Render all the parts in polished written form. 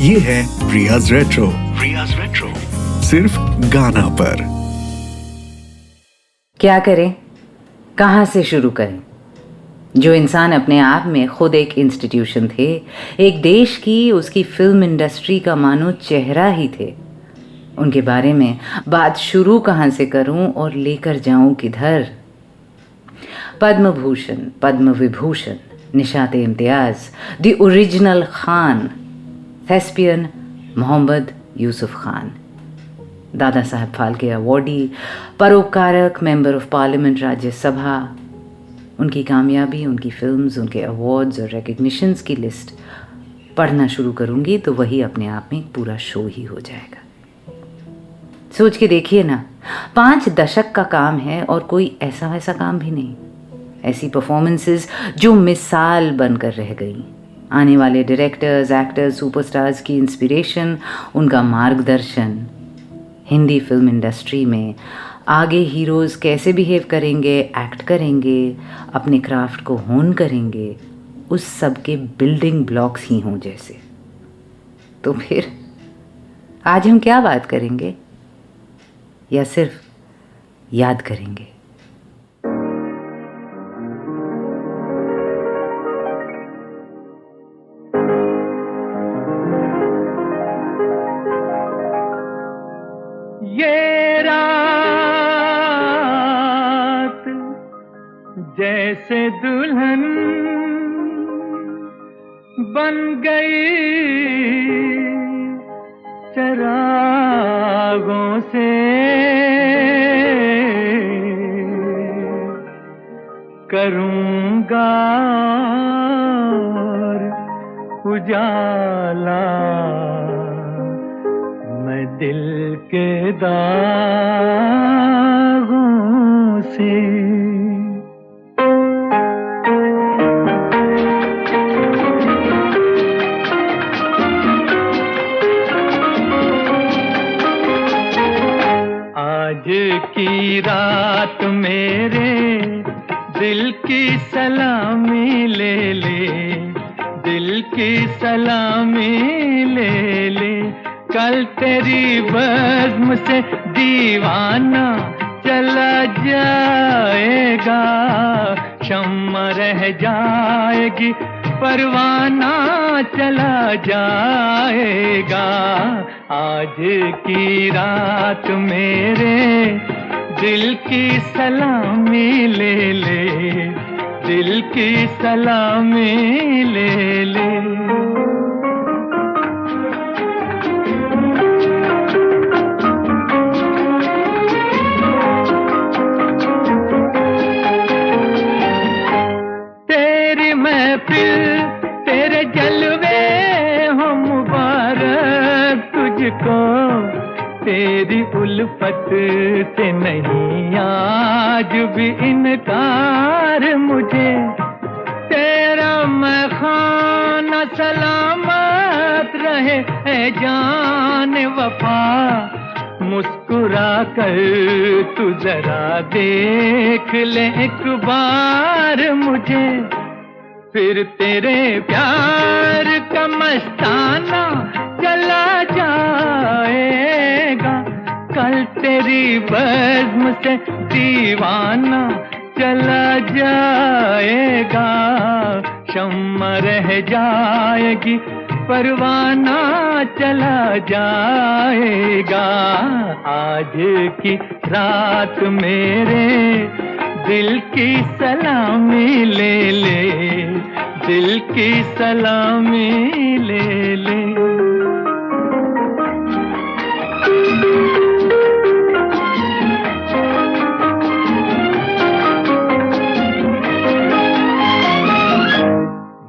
ये है रियाज रेट्रो। रियाज रेट्रो सिर्फ गाना पर। क्या करें, कहाँ से शुरू करें? जो इंसान अपने आप में खुद एक इंस्टीट्यूशन थे, एक देश की, उसकी फिल्म इंडस्ट्री का मानो चेहरा ही थे, उनके बारे में बात शुरू कहाँ से करूं और लेकर जाऊं किधर? पद्म भूषण, पद्म विभूषण, निशाते Imtiaz, the original Khan, thespian Mohammad Yusuf Khan, Dada Sahab Phalke awardee, परोपकारक, मेंबर ऑफ पार्लियामेंट राज्यसभा। उनकी कामयाबी, उनकी फिल्म्स, उनके अवार्ड्स और रिकग्निशंस की लिस्ट पढ़ना शुरू करूंगी तो वही अपने आप में एक पूरा शो ही हो जाएगा। सोच के देखिए ना, 5 दशक का काम है और कोई ऐसा वैसा काम भी नहीं। ऐसी परफॉर्मेंसेस जो मिसाल बनकर रह गई। आने वाले डायरेक्टर्स, एक्टर्स, सुपरस्टार्स की इंस्पिरेशन, उनका मार्गदर्शन। हिंदी फिल्म इंडस्ट्री में आगे हीरोज़ कैसे बिहेव करेंगे, एक्ट करेंगे, अपने क्राफ्ट को होन करेंगे, उस सब के बिल्डिंग ब्लॉक्स ही हों जैसे। तो फिर आज हम क्या बात करेंगे या सिर्फ याद करेंगे? ये रात जैसे दुल्हन बन गई चरागों से, करूँगा उजाला मैं दिल के दागों से। आज की रात मेरे दिल की सलामी ले ले, दिल की सलामी ले ले। कल तेरी बज़्म से दीवाना चला जाएगा, शम्मा रह जाएगी, परवाना चला जाएगा। आज की रात मेरे दिल की सलामी ले ले, दिल की सलामी ले ले। तेरी महफिल, तेरे जलवे हो मुबारक तुझको, तेरी उल्फत से नहीं आज भी इनकार मुझे। तेरा मैं खाना सलामत रहे ऐ जान वफा, मुस्कुरा कर तू जरा देख ले एक बार मुझे। फिर तेरे प्यार का मस्ताना चला जाएगा, कल तेरी बज़्म से दीवाना चला जाएगा। शम्मा रह जाएगी, परवाना चला जाएगा। आज की रात मेरे दिल की सलामी ले ले, दिल की सलामी ले ले।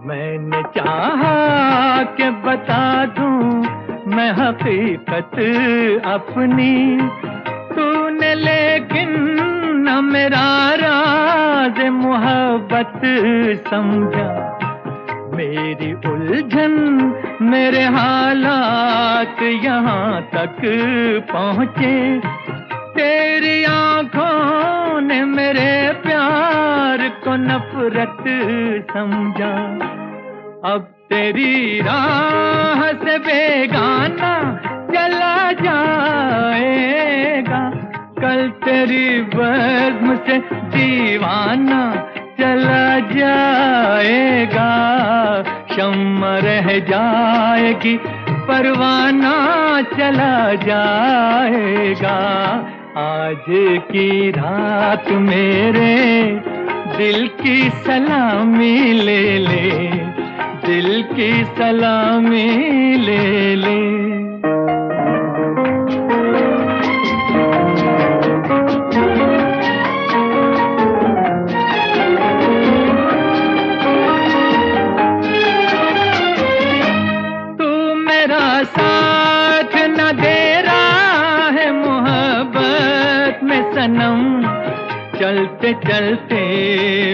मैंने चाहा कि बता दूं मैं हकीकत अपनी, तूने लेकिन न मेरा राज मोहब्बत समझा। मेरी उलझन, मेरे हालात यहाँ तक पहुँचे, तेरी आँखों ने मेरे प्यार को नफरत समझा। अब तेरी राह से बेगाना चला जाएगा, कल तेरी बज़्म से दीवाना चला जाएगा। शम्मा रह जाएगी, परवाना चला जाएगा। आज की रात मेरे दिल की सलामी ले ले, दिल की सलामी ले ले। साथ न दे रहा है मोहब्बत में सनम, चलते चलते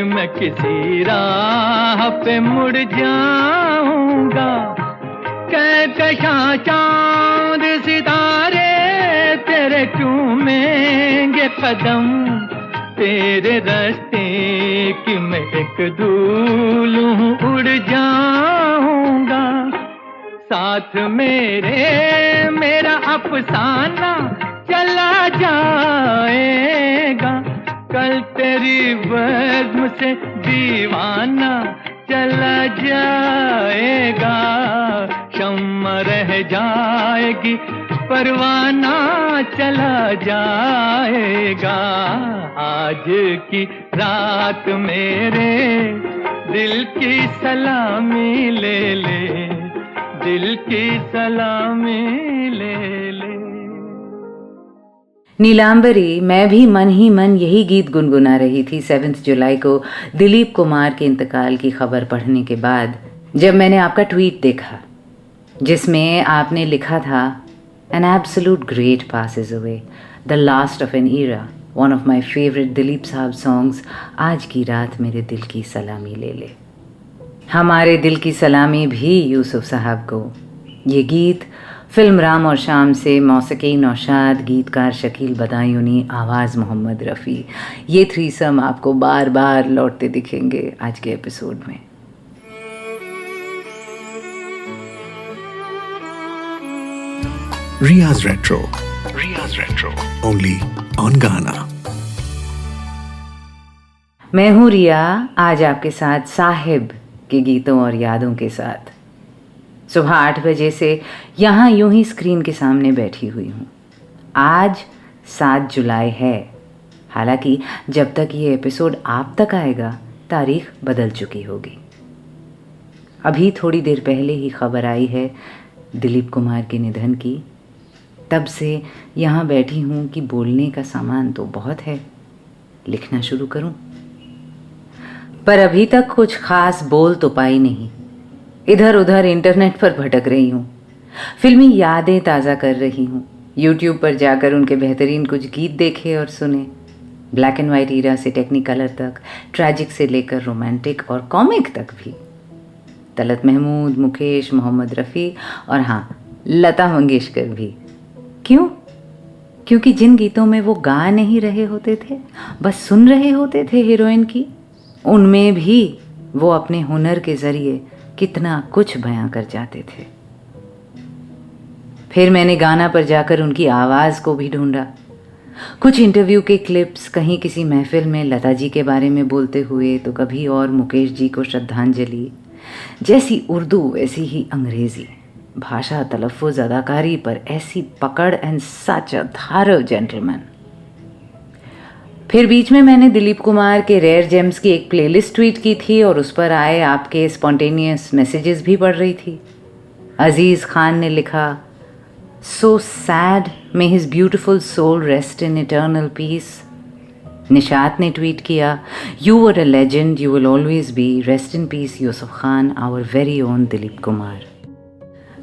मैं किसी राह पे मुड़ जाऊंगा। कहकशां चांद सितारे तेरे चूमेंगे कदम, तेरे रास्ते की मैं एक धूल हूँ उड़ जाऊंगा। साथ मेरे मेरा अफसाना चला जाएगा, कल तेरी बज़्म से दीवाना चला जाएगा। शम्मा रह जाएगी, परवाना चला जाएगा। आज की रात मेरे दिल की सलामी ले ले, दिल की सलामी ले ले। नीलांबरी, मैं भी मन ही मन यही गीत गुनगुना रही थी 7 जुलाई को दिलीप कुमार के इंतकाल की खबर पढ़ने के बाद, जब मैंने आपका ट्वीट देखा जिसमें आपने लिखा था, an absolute great passes away, the last of an era, one of my favourite Dilip साहब सॉन्ग्स, आज की रात मेरे दिल की सलामी ले ले। हमारे दिल की सलामी भी यूसुफ साहब को। ये गीत फिल्म राम और शाम से मौसीकी नौशाद, गीतकार शकील बदायूनी, आवाज़ मोहम्मद रफ़ी, ये थ्रीसम आपको बार बार लौटते दिखेंगे आज के एपिसोड में। रियाज रेट्रो, ओनली ऑन गाना। मैं हूँ रिया, आज आपके साथ साहिब के गीतों और यादों के साथ। सुबह 8 बजे से यहाँ यूं ही स्क्रीन के सामने बैठी हुई हूँ। आज 7 जुलाई है, हालांकि जब तक ये एपिसोड आप तक आएगा तारीख बदल चुकी होगी। अभी थोड़ी देर पहले ही खबर आई है दिलीप कुमार के निधन की। तब से यहाँ बैठी हूँ कि बोलने का सामान तो बहुत है, लिखना शुरू करूँ, पर अभी तक कुछ खास बोल तो पाई नहीं। इधर उधर इंटरनेट पर भटक रही हूँ, फिल्मी यादें ताज़ा कर रही हूँ। यूट्यूब पर जाकर उनके बेहतरीन कुछ गीत देखे और सुने, ब्लैक एंड वाइट ईरा से टेक्निकलर तक, ट्रैजिक से लेकर रोमांटिक और कॉमिक तक भी। तलत महमूद, मुकेश, मोहम्मद रफ़ी और हाँ, लता मंगेशकर भी। क्यों? क्योंकि जिन गीतों में वो गा नहीं रहे होते थे, बस सुन रहे होते थे हीरोइन की, उनमें भी वो अपने हुनर के ज़रिए कितना कुछ बयां कर जाते थे। फिर मैंने गाना पर जाकर उनकी आवाज़ को भी ढूंढा। कुछ इंटरव्यू के क्लिप्स, कहीं किसी महफिल में लता जी के बारे में बोलते हुए, तो कभी और मुकेश जी को श्रद्धांजलि। जैसी उर्दू वैसी ही अंग्रेज़ी, भाषा, तलफ़ुज़, अदाकारी पर ऐसी पकड़, एंड सच अ थारो जेंटलमैन। फिर बीच में मैंने दिलीप कुमार के रेयर जेम्स की एक प्लेलिस्ट ट्वीट की थी और उस पर आए आपके स्पॉन्टेनियस मैसेजेस भी पढ़ रही थी। अजीज़ खान ने लिखा, so sad, may his beautiful soul rest in eternal peace. Nishat ने ट्वीट किया, you were a legend, you will always be, rest in peace Yusuf Khan, our very own Dilip Kumar.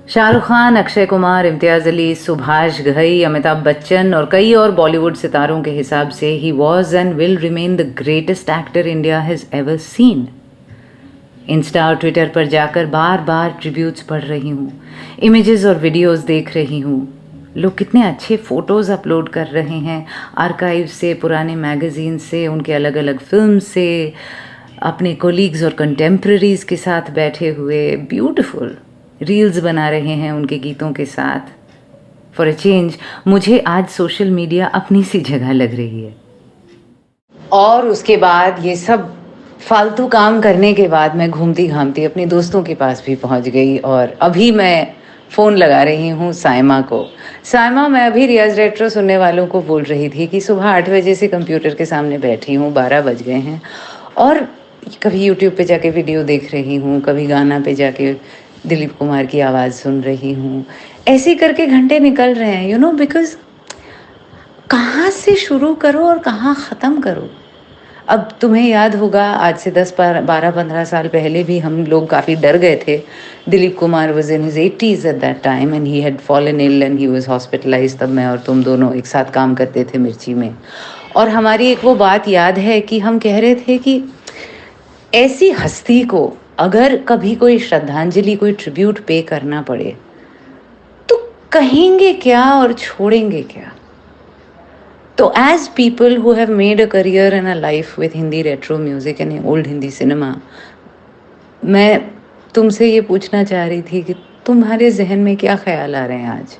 Shahrukh Khan, Akshay Kumar, Imtiaz Ali, Subhash Ghai, Amitabh Bachchan और कई और बॉलीवुड सितारों के हिसाब से ही was and will remain the greatest actor India has ever seen. Insta और ट्विटर पर जाकर बार बार ट्रिब्यूट्स पढ़ रही हूँ, इमेजेस और वीडियोस देख रही हूँ। लोग कितने अच्छे फ़ोटोज़ अपलोड कर रहे हैं, आर्काइव से, पुराने मैगज़ीन से, उनके अलग अलग फिल्म से, अपने कोलीग्स और कंटेम्प्रेरीज के साथ बैठे हुए ब्यूटीफुल रील्स बना रहे हैं उनके गीतों के साथ। फॉर अ चेंज मुझे आज सोशल मीडिया अपनी सी जगह लग रही है। और उसके बाद ये सब फालतू काम करने के बाद मैं घूमती घामती अपने दोस्तों के पास भी पहुंच गई और अभी मैं फ़ोन लगा रही हूँ साइमा को। साइमा, मैं अभी रियाज रेट्रो सुनने वालों को बोल रही थी कि सुबह 8 बजे से कंप्यूटर के सामने बैठी हूँ, 12 बज गए हैं और कभी यूट्यूब पे जाके वीडियो देख रही हूँ, कभी गाना पे जाके दिलीप कुमार की आवाज़ सुन रही हूँ। ऐसे करके घंटे निकल रहे हैं, यू नो, बिकॉज कहाँ से शुरू करो और कहाँ ख़त्म करो। अब तुम्हें याद होगा आज से 10-12-15 साल पहले भी हम लोग काफ़ी डर गए थे। Dilip Kumar was in his 80s at that time and he had fallen ill and he was hospitalise. तब मैं और तुम दोनों एक साथ काम करते थे मिर्ची में, और हमारी एक वो बात याद है कि हम कह रहे थे कि ऐसी हस्ती को अगर कभी कोई श्रद्धांजलि, कोई ट्रिब्यूट पे करना पड़े तो कहेंगे क्या और छोड़ेंगे क्या। तो as people who have made a career and a life with Hindi retro music and old Hindi cinema, मैं तुमसे ये पूछना चाह रही थी कि तुम्हारे जहन में क्या ख्याल आ रहे हैं आज।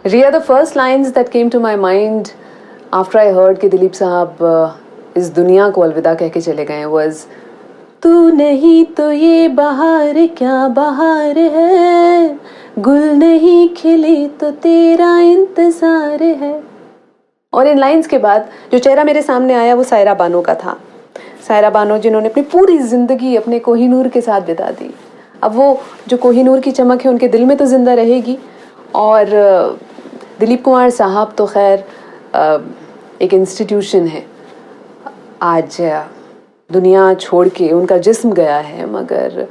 Riya, the first lines that came to my mind after I heard कि दिलीप साहब इस दुनिया को अलविदा कह के चले गए was तू नहीं तो ये बहार क्या बहार है, गुल नहीं खिली तो तेरा इंतजार है। और इन लाइंस के बाद जो चेहरा मेरे सामने आया वो सायरा बानो का था। सायरा बानो जिन्होंने अपनी पूरी ज़िंदगी अपने कोहिनूर के साथ बिता दी। अब वो जो कोहिनूर की चमक है उनके दिल में तो ज़िंदा रहेगी। और दिलीप कुमार साहब तो खैर एक इंस्टीट्यूशन है। आज दुनिया छोड़ के उनका जिस्म गया है, मगर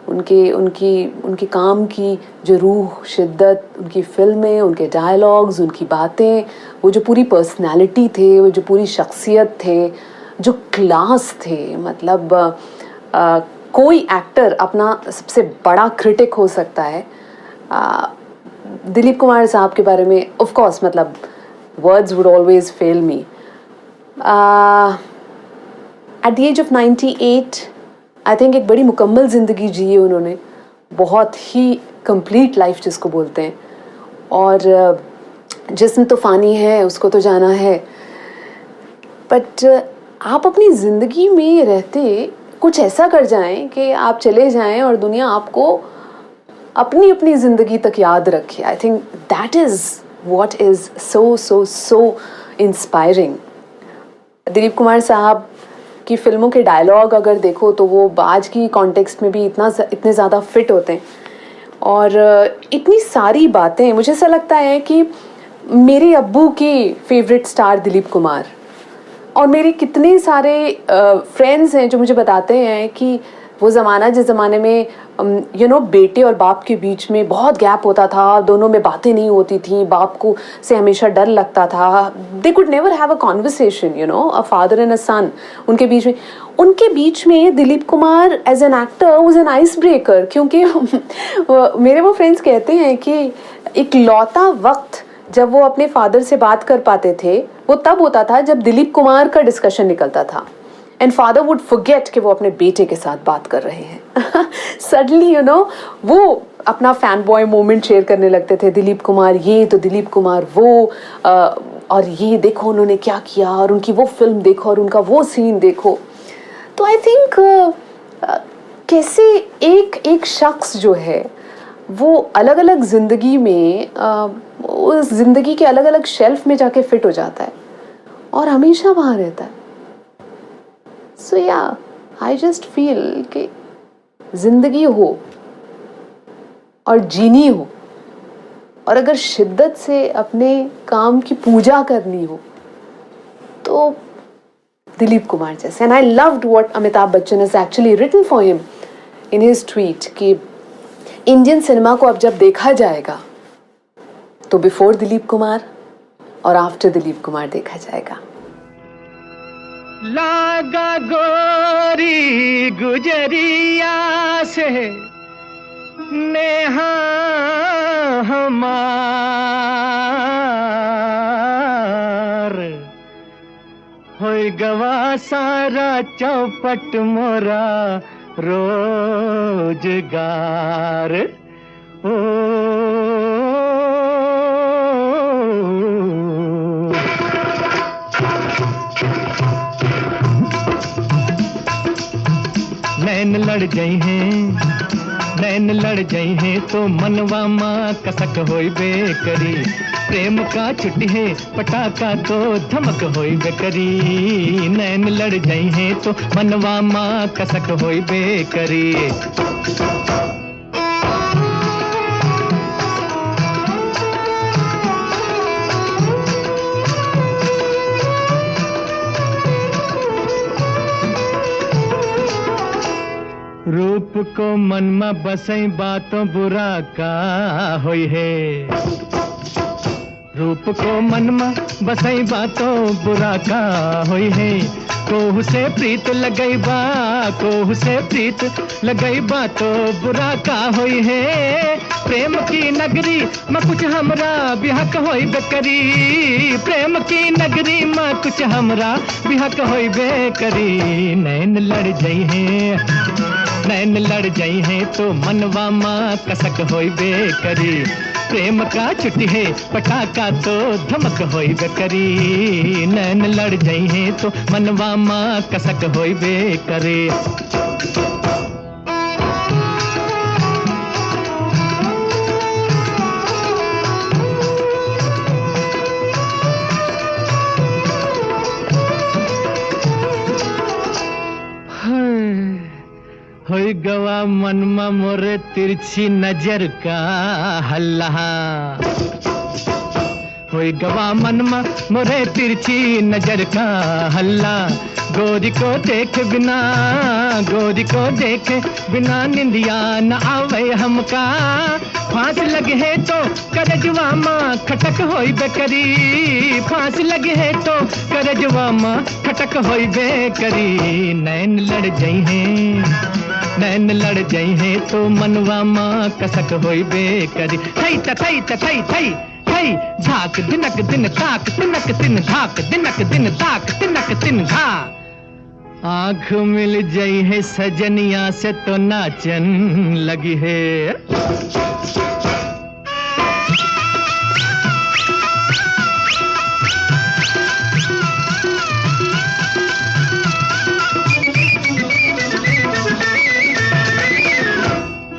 उनकी काम की जो रूह, शिद्दत, उनकी फिल्में, उनके डायलॉग्स, उनकी बातें, वो जो पूरी पर्सनालिटी थे, वो जो पूरी शख्सियत थे, जो क्लास थे, मतलब कोई एक्टर अपना सबसे बड़ा क्रिटिक हो सकता है। दिलीप कुमार साहब के बारे में ऑफ कोर्स मतलब words would always fail me. At the age of 98 I think एक बड़ी मुकम्मल ज़िंदगी जी है उन्होंने, बहुत ही कंप्लीट लाइफ जिसको बोलते हैं। और जिस्म तो फ़ानी है, उसको तो जाना है, बट आप अपनी ज़िंदगी में रहते कुछ ऐसा कर जाएं कि आप चले जाएं और दुनिया आपको अपनी अपनी ज़िंदगी तक याद रखे। I think that is what is so inspiring. Dilip Kumar साहब की फ़िल्मों के डायलॉग अगर देखो तो वो आज की कॉन्टेक्स्ट में भी इतने ज़्यादा फिट होते हैं, और इतनी सारी बातें। मुझे ऐसा लगता है कि मेरे अब्बू की फेवरेट स्टार दिलीप कुमार, और मेरे कितने सारे फ्रेंड्स हैं जो मुझे बताते हैं कि वो ज़माना जिस ज़माने में बेटे और बाप के बीच में बहुत गैप होता था, दोनों में बातें नहीं होती थी, बाप को से हमेशा डर लगता था, they could never have a conversation, a father and a son उनके बीच में Dilip Kumar as an actor was an ice breaker. क्योंकि मेरे वो फ्रेंड्स कहते हैं कि इकलौता वक्त जब वो अपने फादर से बात कर पाते थे वो तब होता था जब दिलीप कुमार का डिस्कशन निकलता था, एंड फादर वुड फॉरगेट कि वो अपने बेटे के साथ बात कर रहे हैं। सडनली वो अपना फैन बॉय मोमेंट शेयर करने लगते थे, दिलीप कुमार ये तो दिलीप कुमार वो, और ये देखो उन्होंने क्या किया, और उनकी वो फिल्म देखो, और उनका वो सीन देखो। तो आई थिंक कैसे एक शख्स जो है वो अलग अलग ज़िंदगी में उस ज़िंदगी के अलग अलग शेल्फ में जाके फिट हो जाता है और हमेशा वहाँ रहता है। सो या आई जस्ट फील कि ज़िंदगी हो और जीनी हो, और अगर शिद्दत से अपने काम की पूजा करनी हो तो दिलीप कुमार जैसे। And I loved what Amitabh Bachchan has actually written for him in his tweet कि इंडियन सिनेमा को अब जब देखा जाएगा तो बिफोर दिलीप कुमार और आफ्टर दिलीप कुमार देखा जाएगा। लागा गोरी गुजरिया से नेहा हमार, होई गवा सारा चौपट मोरा रोजगार। ओ नैन लड़ गई हैं, नैन लड़ गई हैं तो मनवा माँ कसक होई बेकरी। प्रेम का छुट्टी है पटाखा तो धमक होई बेकरी। नैन लड़ गई हैं तो मनवा माँ कसक होई बेकरी। रूप को मन में बसई बातों बुरा का होई है। रूप को मन में बसई बातों बुरा का होई है। कोहू से प्रीत लगई बा, कोहू से प्रीत लगई बा तो बुरा का होई है। प्रेम की नगरी में कुछ हमरा बिहक होई बेकरी। प्रेम की नगरी में कुछ हमरा बिहक होई बेकरी। नैन लड़ गई हैं, नैन लड़ गई हैं तो मनवा माँ कसक होई बेकरी। प्रेम का छुट्टी है पटाखा तो धमक होई बेकरी। नैन लड़ गई हैं तो मनवा माँ कसक होई बेकरी। होई गवा मनमा मोरे तिरछी नजर का हल्ला। होई गवा मनमा मोरे तिरछी नजर का हल्ला। गोरी को देख बिना, गोरी को देख बिना निंदिया न आवे हमका। फांस लगे है तो करजवा माँ खटक होई बेकरी। फांस लगे है तो करजवा माँ खटक होई बेकरी। नैन लड़ गई हैं, नैन लड़ गई हैं तो मनवा माँ कसक होई बेकरी। थई त थई त थई थई थई धाक दिनक दिन ताक तिनक तिन धाक दिनक दिन ताक तिनक तिन घा। आँख मिल जाई है सजनिया से तो नाचन लगी है।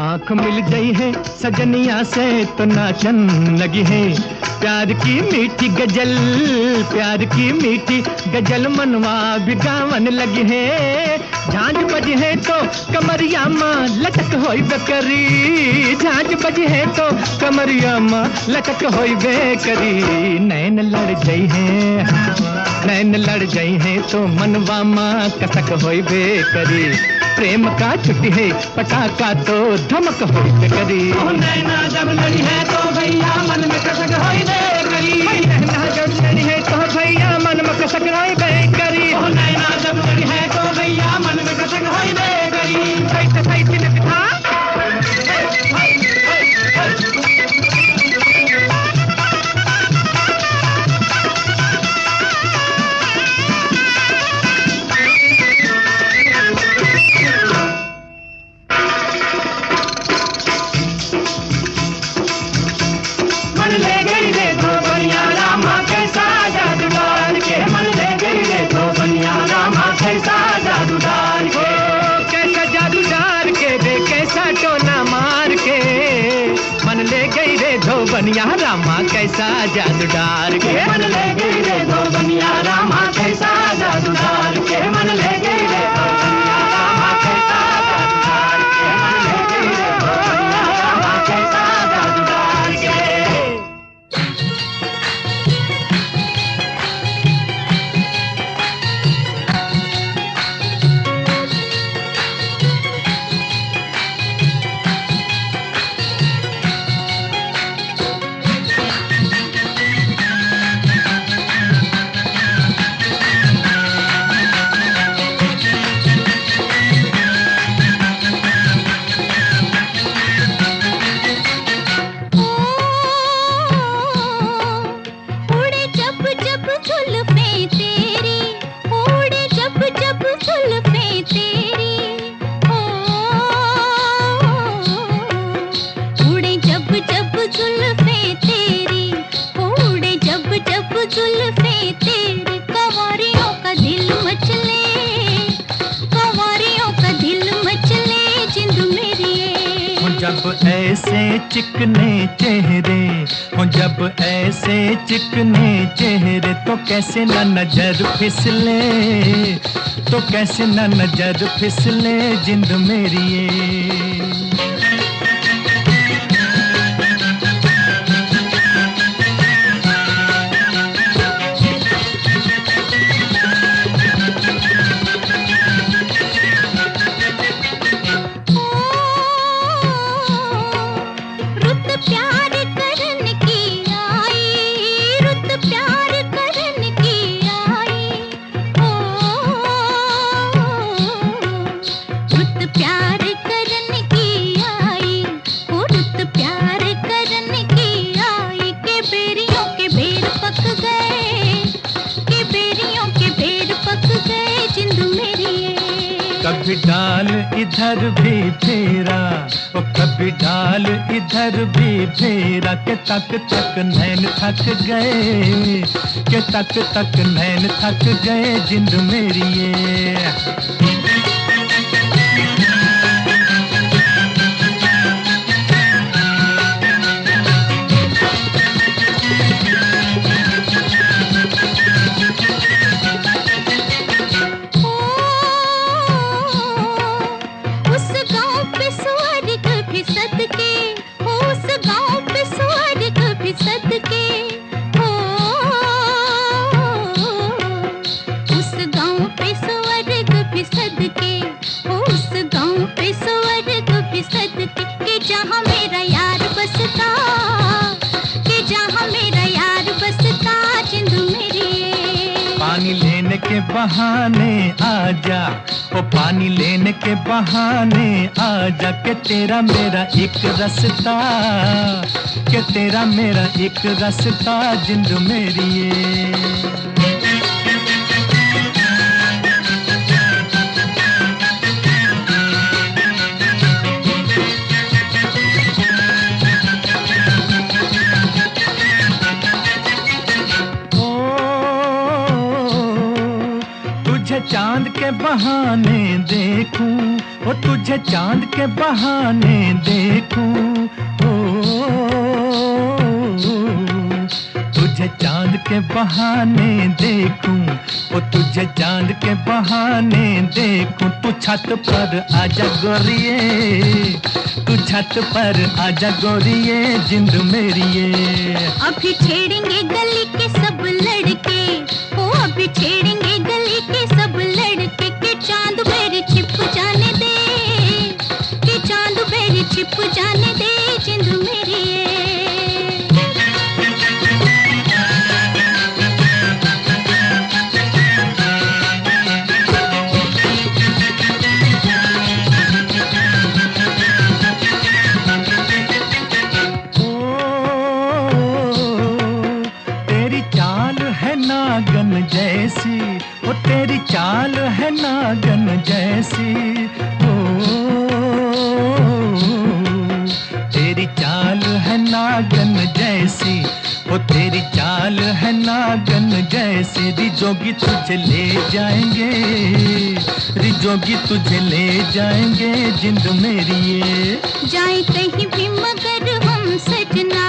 आँख मिल गई है सजनिया से तो नाचन लगी है। प्यार की मीठी गजल, प्यार की मीठी गजल मनवा भी गावन लगी है। झांझ बजी है तो कमरिया माँ लटक होई बेकरी। झांझ बजी है तो कमरिया माँ लटक होई बेकरी। नैन लड़ गई हैं, नैन लड़ गई हैं तो मनवा माँ कसक होई बेकरी। प्रेम का छुट्टी है पटाखा तो धमक होई बेकरी। नैना जब लड़ी है तो भैया मन में कसक होई बेकरी। नैना जब लड़ी है तो भैया मन में कसक होई बेकरी। नैना जब लड़ी है तो भैया मन में कसक होई बेकरी। थई त थई तिनक था मन ले गई रे दो बनिया रामा कैसा जादू डाल के। मन ले गई रे दो बनिया रामा कैसा जादू डाल के। कैसा जादू डाल के रे कैसा टोना मार के। मन ले गई रे दो बनिया रामा कैसा जादू डाल के। मन ले गई रे दो बनिया रामा कैसा जादू डाल के। मन ले गई रे दो बनिया रामा कैसा जादू डाल के। मन ले गई रे दो बनिया रामा कैसा जादू डाल के। ऐसे चिकने चेहरे हो, जब ऐसे चिकने चेहरे तो कैसे न नजर फिसले, तो कैसे न नजर फिसले जिंद मेरी ये। कभी डाल इधर भी फेरा, ओ कभी डाल इधर भी फेरा, के तक तक नैन थक गए, के तक तक नैन थक गए जिंद मेरी ये। पानी लेने के बहाने आजा, ओ पानी लेने के बहाने आजा, के तेरा मेरा एक रास्ता, के तेरा मेरा एक रास्ता जिंद मेरी ये। चांद के बहाने देखूं, ओ तुझे चांद के बहाने देखूं, ओ तुझे चांद के बहाने देखूं, ओ तुझे चांद के बहाने देखूं। तू छत पर आजा गोरिये, तू छत पर आजा गोरिये जिंद मेरी ये। अभी छेड़ेंगे गली के सब लड़के, ओ अभी छेड़ेंगे गली के सब लड़के, के चांद मेरे छिप जाने दे, के चांद मेरे छिप जाने दे जिंद मेरी ये। नागन जैसी, ओ तेरी चाल है नागन जैसी, ओ तेरी चाल है नागन जैसी, ओ तेरी चाल है नागन जैसी। रिजोगी तुझे ले जाएंगे, रिजोगी तुझे ले जाएंगे जिंद मेरी ये। जाए कहीं भी मगर हम सजना,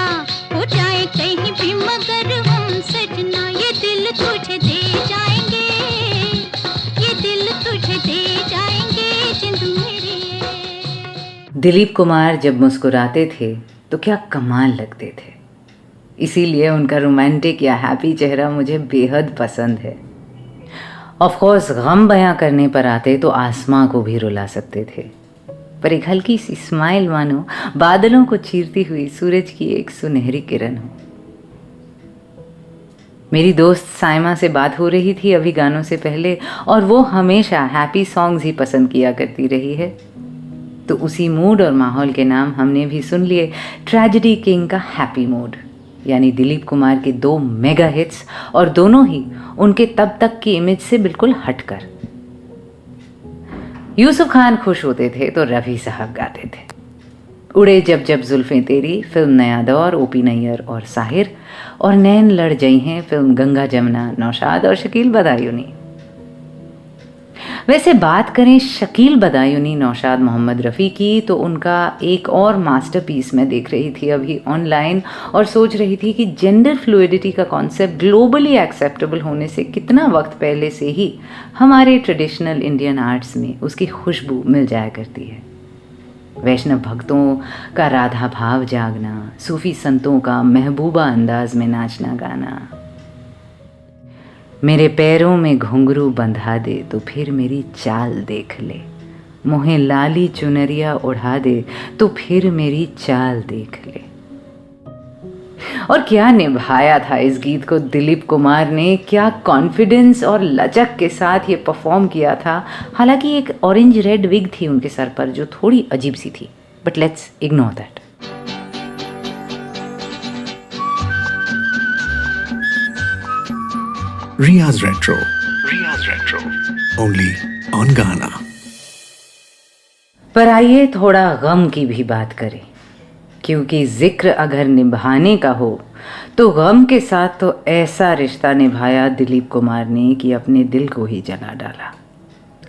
हो जाए कहीं भी मगर हम सजना, ये दिल तुझे दे जाएंगे, ये दिल तुझे दे जाएंगे जिंद मेरी ये। दिलीप कुमार जब मुस्कुराते थे तो क्या कमाल लगते थे, इसीलिए उनका रोमांटिक या हैप्पी चेहरा मुझे बेहद पसंद है। ऑफ कोर्स गम बयां करने पर आते तो आसमां को भी रुला सकते थे, पर एक हल्की सी स्माइल मानो बादलों को चीरती हुई सूरज की एक सुनहरी किरण हो। मेरी दोस्त साइमा से बात हो रही थी अभी गानों से पहले, और वो हमेशा हैप्पी सॉन्ग्स ही पसंद किया करती रही है। तो उसी मूड और माहौल के नाम हमने भी सुन लिए ट्रेजेडी किंग का हैप्पी मूड, यानी दिलीप कुमार के 2 मेगा हिट्स, और दोनों ही उनके तब तक की इमेज से बिल्कुल हटकर। यूसुफ खान खुश होते थे तो रफी साहब गाते थे। उड़े जब जब जुल्फें तेरी फिल्म नया दौर, ओपी नैयर और साहिर, और नैन लड़ जई हैं फिल्म गंगा जमुना, नौशाद और शकील बदायूनी। वैसे बात करें शकील बदायूनी नौशाद मोहम्मद रफ़ी की, तो उनका एक और मास्टरपीस मैं देख रही थी अभी ऑनलाइन और सोच रही थी कि जेंडर फ्लूइडिटी का कॉन्सेप्ट ग्लोबली एक्सेप्टेबल होने से कितना वक्त पहले से ही हमारे ट्रेडिशनल इंडियन आर्ट्स में उसकी खुशबू मिल जाया करती है। वैष्णव भक्तों का राधा भाव जागना, सूफी संतों का महबूबा अंदाज में नाचना गाना, मेरे पैरों में घुंघरू बंधा दे तो फिर मेरी चाल देख ले, मोहे लाली चुनरिया उड़ा दे तो फिर मेरी चाल देख ले। और क्या निभाया था इस गीत को दिलीप कुमार ने, क्या कॉन्फिडेंस और लचक के साथ ये परफॉर्म किया था। हालांकि एक ऑरेंज रेड विग थी उनके सर पर जो थोड़ी अजीब सी थी, but let's ignore that. Riya's Retro. Riya's Retro. Only on Ghana. पर आइए थोड़ा गम की भी बात करें, क्योंकि जिक्र अगर निभाने का हो तो गम के साथ तो ऐसा रिश्ता निभाया दिलीप कुमार ने कि अपने दिल को ही जला डाला।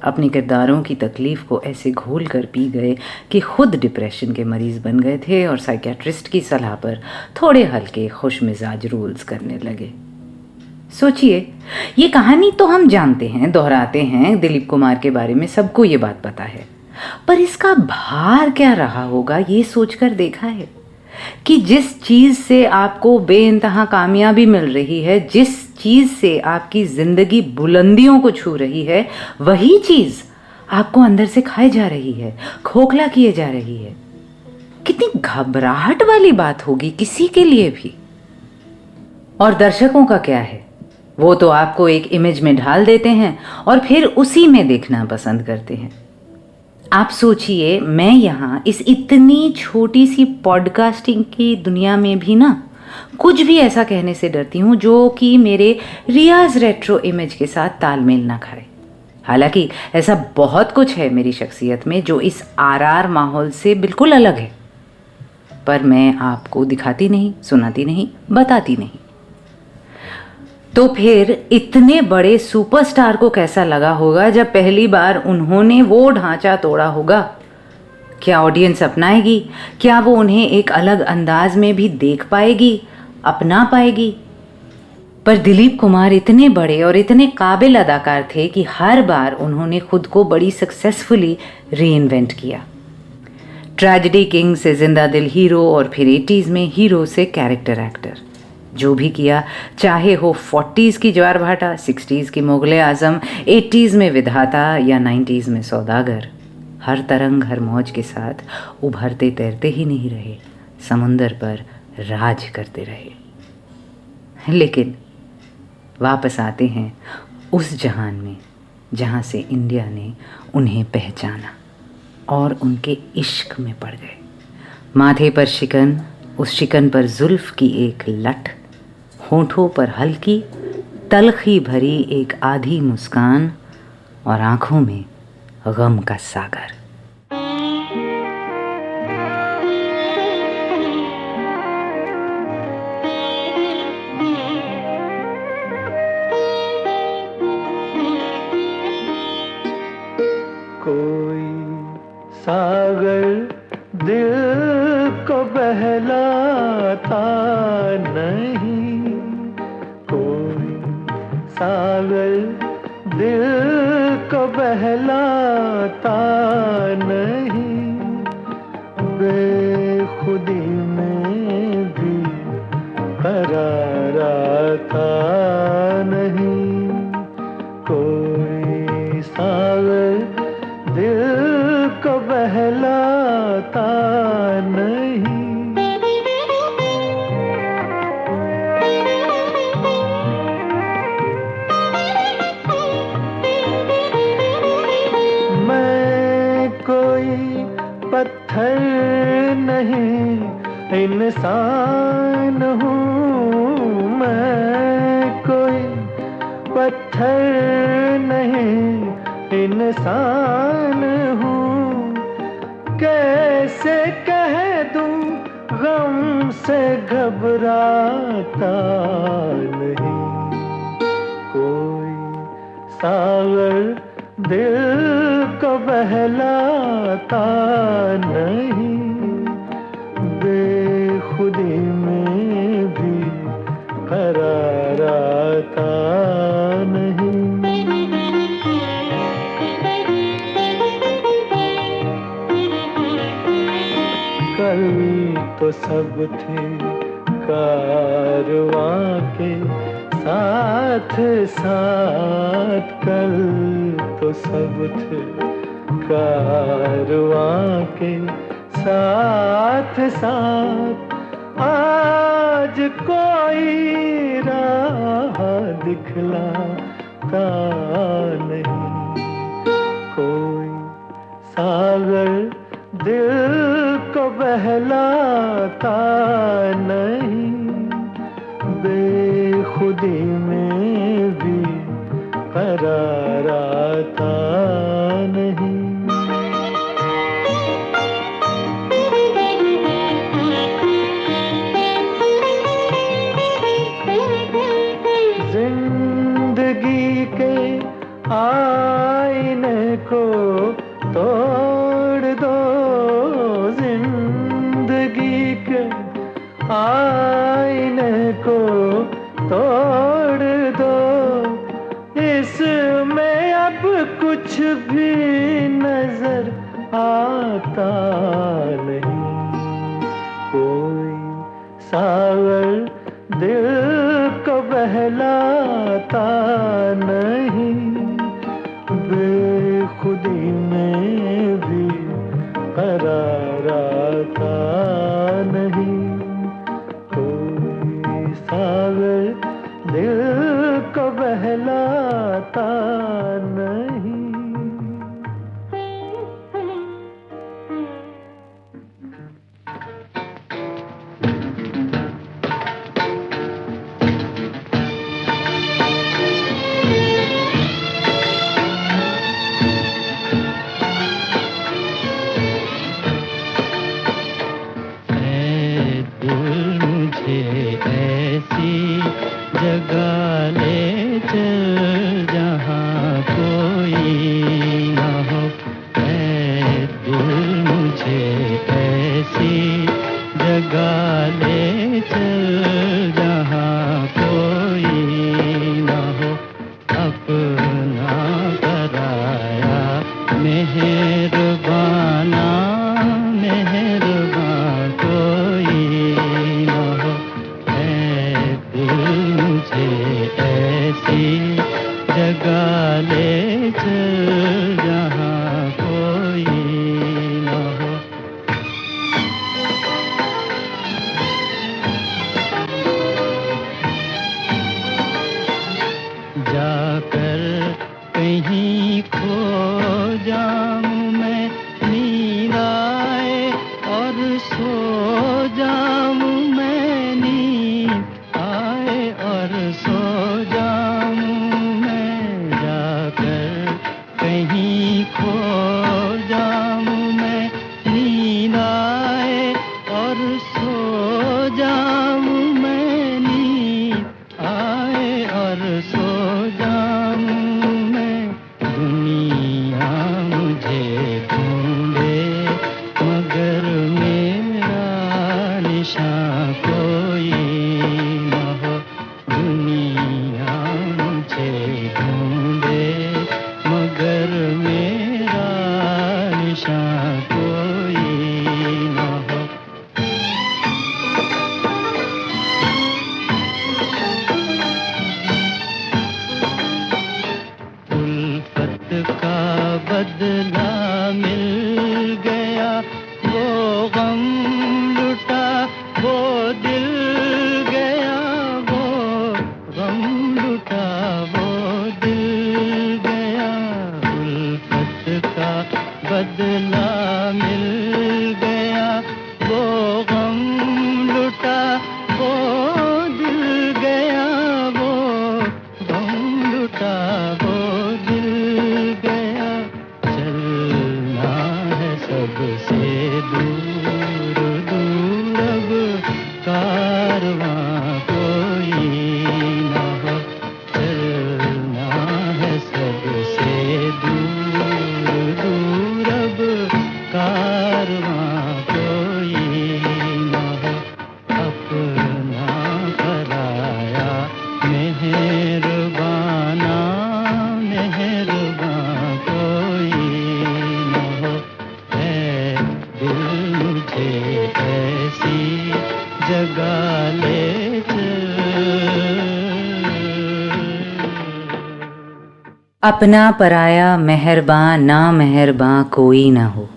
अपने किरदारों की तकलीफ़ को ऐसे घोल कर पी गए कि खुद डिप्रेशन के मरीज़ बन गए थे और साइकियाट्रिस्ट की सलाह पर थोड़े हल्के खुश मिजाज रोल्स करने लगे। सोचिए, ये कहानी तो हम जानते हैं, दोहराते हैं, दिलीप कुमार के बारे में सबको ये बात पता है, पर इसका भार क्या रहा होगा ये सोचकर देखा है कि जिस चीज़ से आपको बेइंतहा कामयाबी मिल रही है, जिस चीज़ से आपकी ज़िंदगी बुलंदियों को छू रही है, वही चीज़ आपको अंदर से खाए जा रही है, खोखला किए जा रही है। कितनी घबराहट वाली बात होगी किसी के लिए भी। और दर्शकों का क्या है, वो तो आपको एक इमेज में ढाल देते हैं और फिर उसी में देखना पसंद करते हैं। आप सोचिए, मैं यहाँ इस इतनी छोटी सी पॉडकास्टिंग की दुनिया में भी ना कुछ भी ऐसा कहने से डरती हूँ जो कि मेरे रियाज रेट्रो इमेज के साथ तालमेल ना खाए। हालांकि ऐसा बहुत कुछ है मेरी शख्सियत में जो इस आरआर माहौल से बिल्कुल अलग है, पर मैं आपको दिखाती नहीं, सुनाती नहीं, बताती नहीं। तो फिर इतने बड़े सुपरस्टार को कैसा लगा होगा जब पहली बार उन्होंने वो ढांचा तोड़ा होगा। क्या ऑडियंस अपनाएगी? क्या वो उन्हें एक अलग अंदाज में भी देख पाएगी, अपना पाएगी? पर दिलीप कुमार इतने बड़े और इतने काबिल अदाकार थे कि हर बार उन्होंने खुद को बड़ी सक्सेसफुली रीइन्वेंट किया। ट्रेजेडी किंग से जिंदा दिल हीरो और फिर 80s में हीरो से कैरेक्टर एक्टर, जो भी किया, चाहे हो 40s की ज्वार भाटा, 60s की मुगले आजम, 80s में विधाता या 90s में सौदागर, हर तरंग हर मौज के साथ उभरते तैरते ही नहीं रहे, समुंदर पर राज करते रहे। लेकिन वापस आते हैं उस जहान में जहाँ से इंडिया ने उन्हें पहचाना और उनके इश्क में पड़ गए। माथे पर शिकन, उस शिकन पर जुल्फ की एक लट, होठों पर हल्की तलखी भरी एक आधी मुस्कान और आंखों में गम का सागर। कोई सागर दिल को बहलाता नहीं, कोई सागर दिल को बहलाता नहीं, बेखुदी में भी करार आता नहीं, कोई सागर दिल को बहलाता नहीं। मैं कोई पत्थर नहीं इंसान हूँ, मैं कोई पत्थर नहीं इंसान हूँ, कैसे कह दूँ गम से घबराता नहीं, कोई सागर दिल को बहलाता नहीं, बेखुदी में भी करार आता नहीं। कल तो सब थे कारवां के साथ साथ, कल तो सब थे कारवां के साथ साथ, आज कोई राह दिखलाता नहीं, कोई सागर दिल को बहलाता नहीं, बेखुदी में भी करार आता नहीं। जिंदगी के आईने को तोड़ दो, जिंदगी के आईने को तोड़ दो, इसमें अब कुछ भी नजर आता नहीं, कोई सागर दिल को बहलाता नहीं, बेखुदी में भी करार आता नहीं, कोई सागर दिल को बहलाता नहीं। ऐसी जगह ले चल जहाँ कोई न हो, ऐ दिल मुझे ऐसी जगह ले चल जहाँ कोई न हो, अपना कराया मेहरबाना मेहरबान कोई न हो, मुझे ऐसी जगह ले चल जहाँ कोई न हो। जाकर कहीं खो जाऊं मैं, नींद आए और सो जाऊं मैं, नींद आए और सो जाऊं मैं, जाकर कहीं खो जाऊं मैं, नींद आए और सो जाऊं मैं, नींद आए और सो जाऊं मैं, दुनिया मुझे ढूंढे मगर मेरा निशान कोई न हो, दुनिया मुझे ढूंढे मगर मेरा निशान कोई न हो। उल्फत का बदला मिल गया, वो गम लुटा वो दिल गया, जगा ले अपना पराया मेहरबान ना मेहरबान कोई ना हो,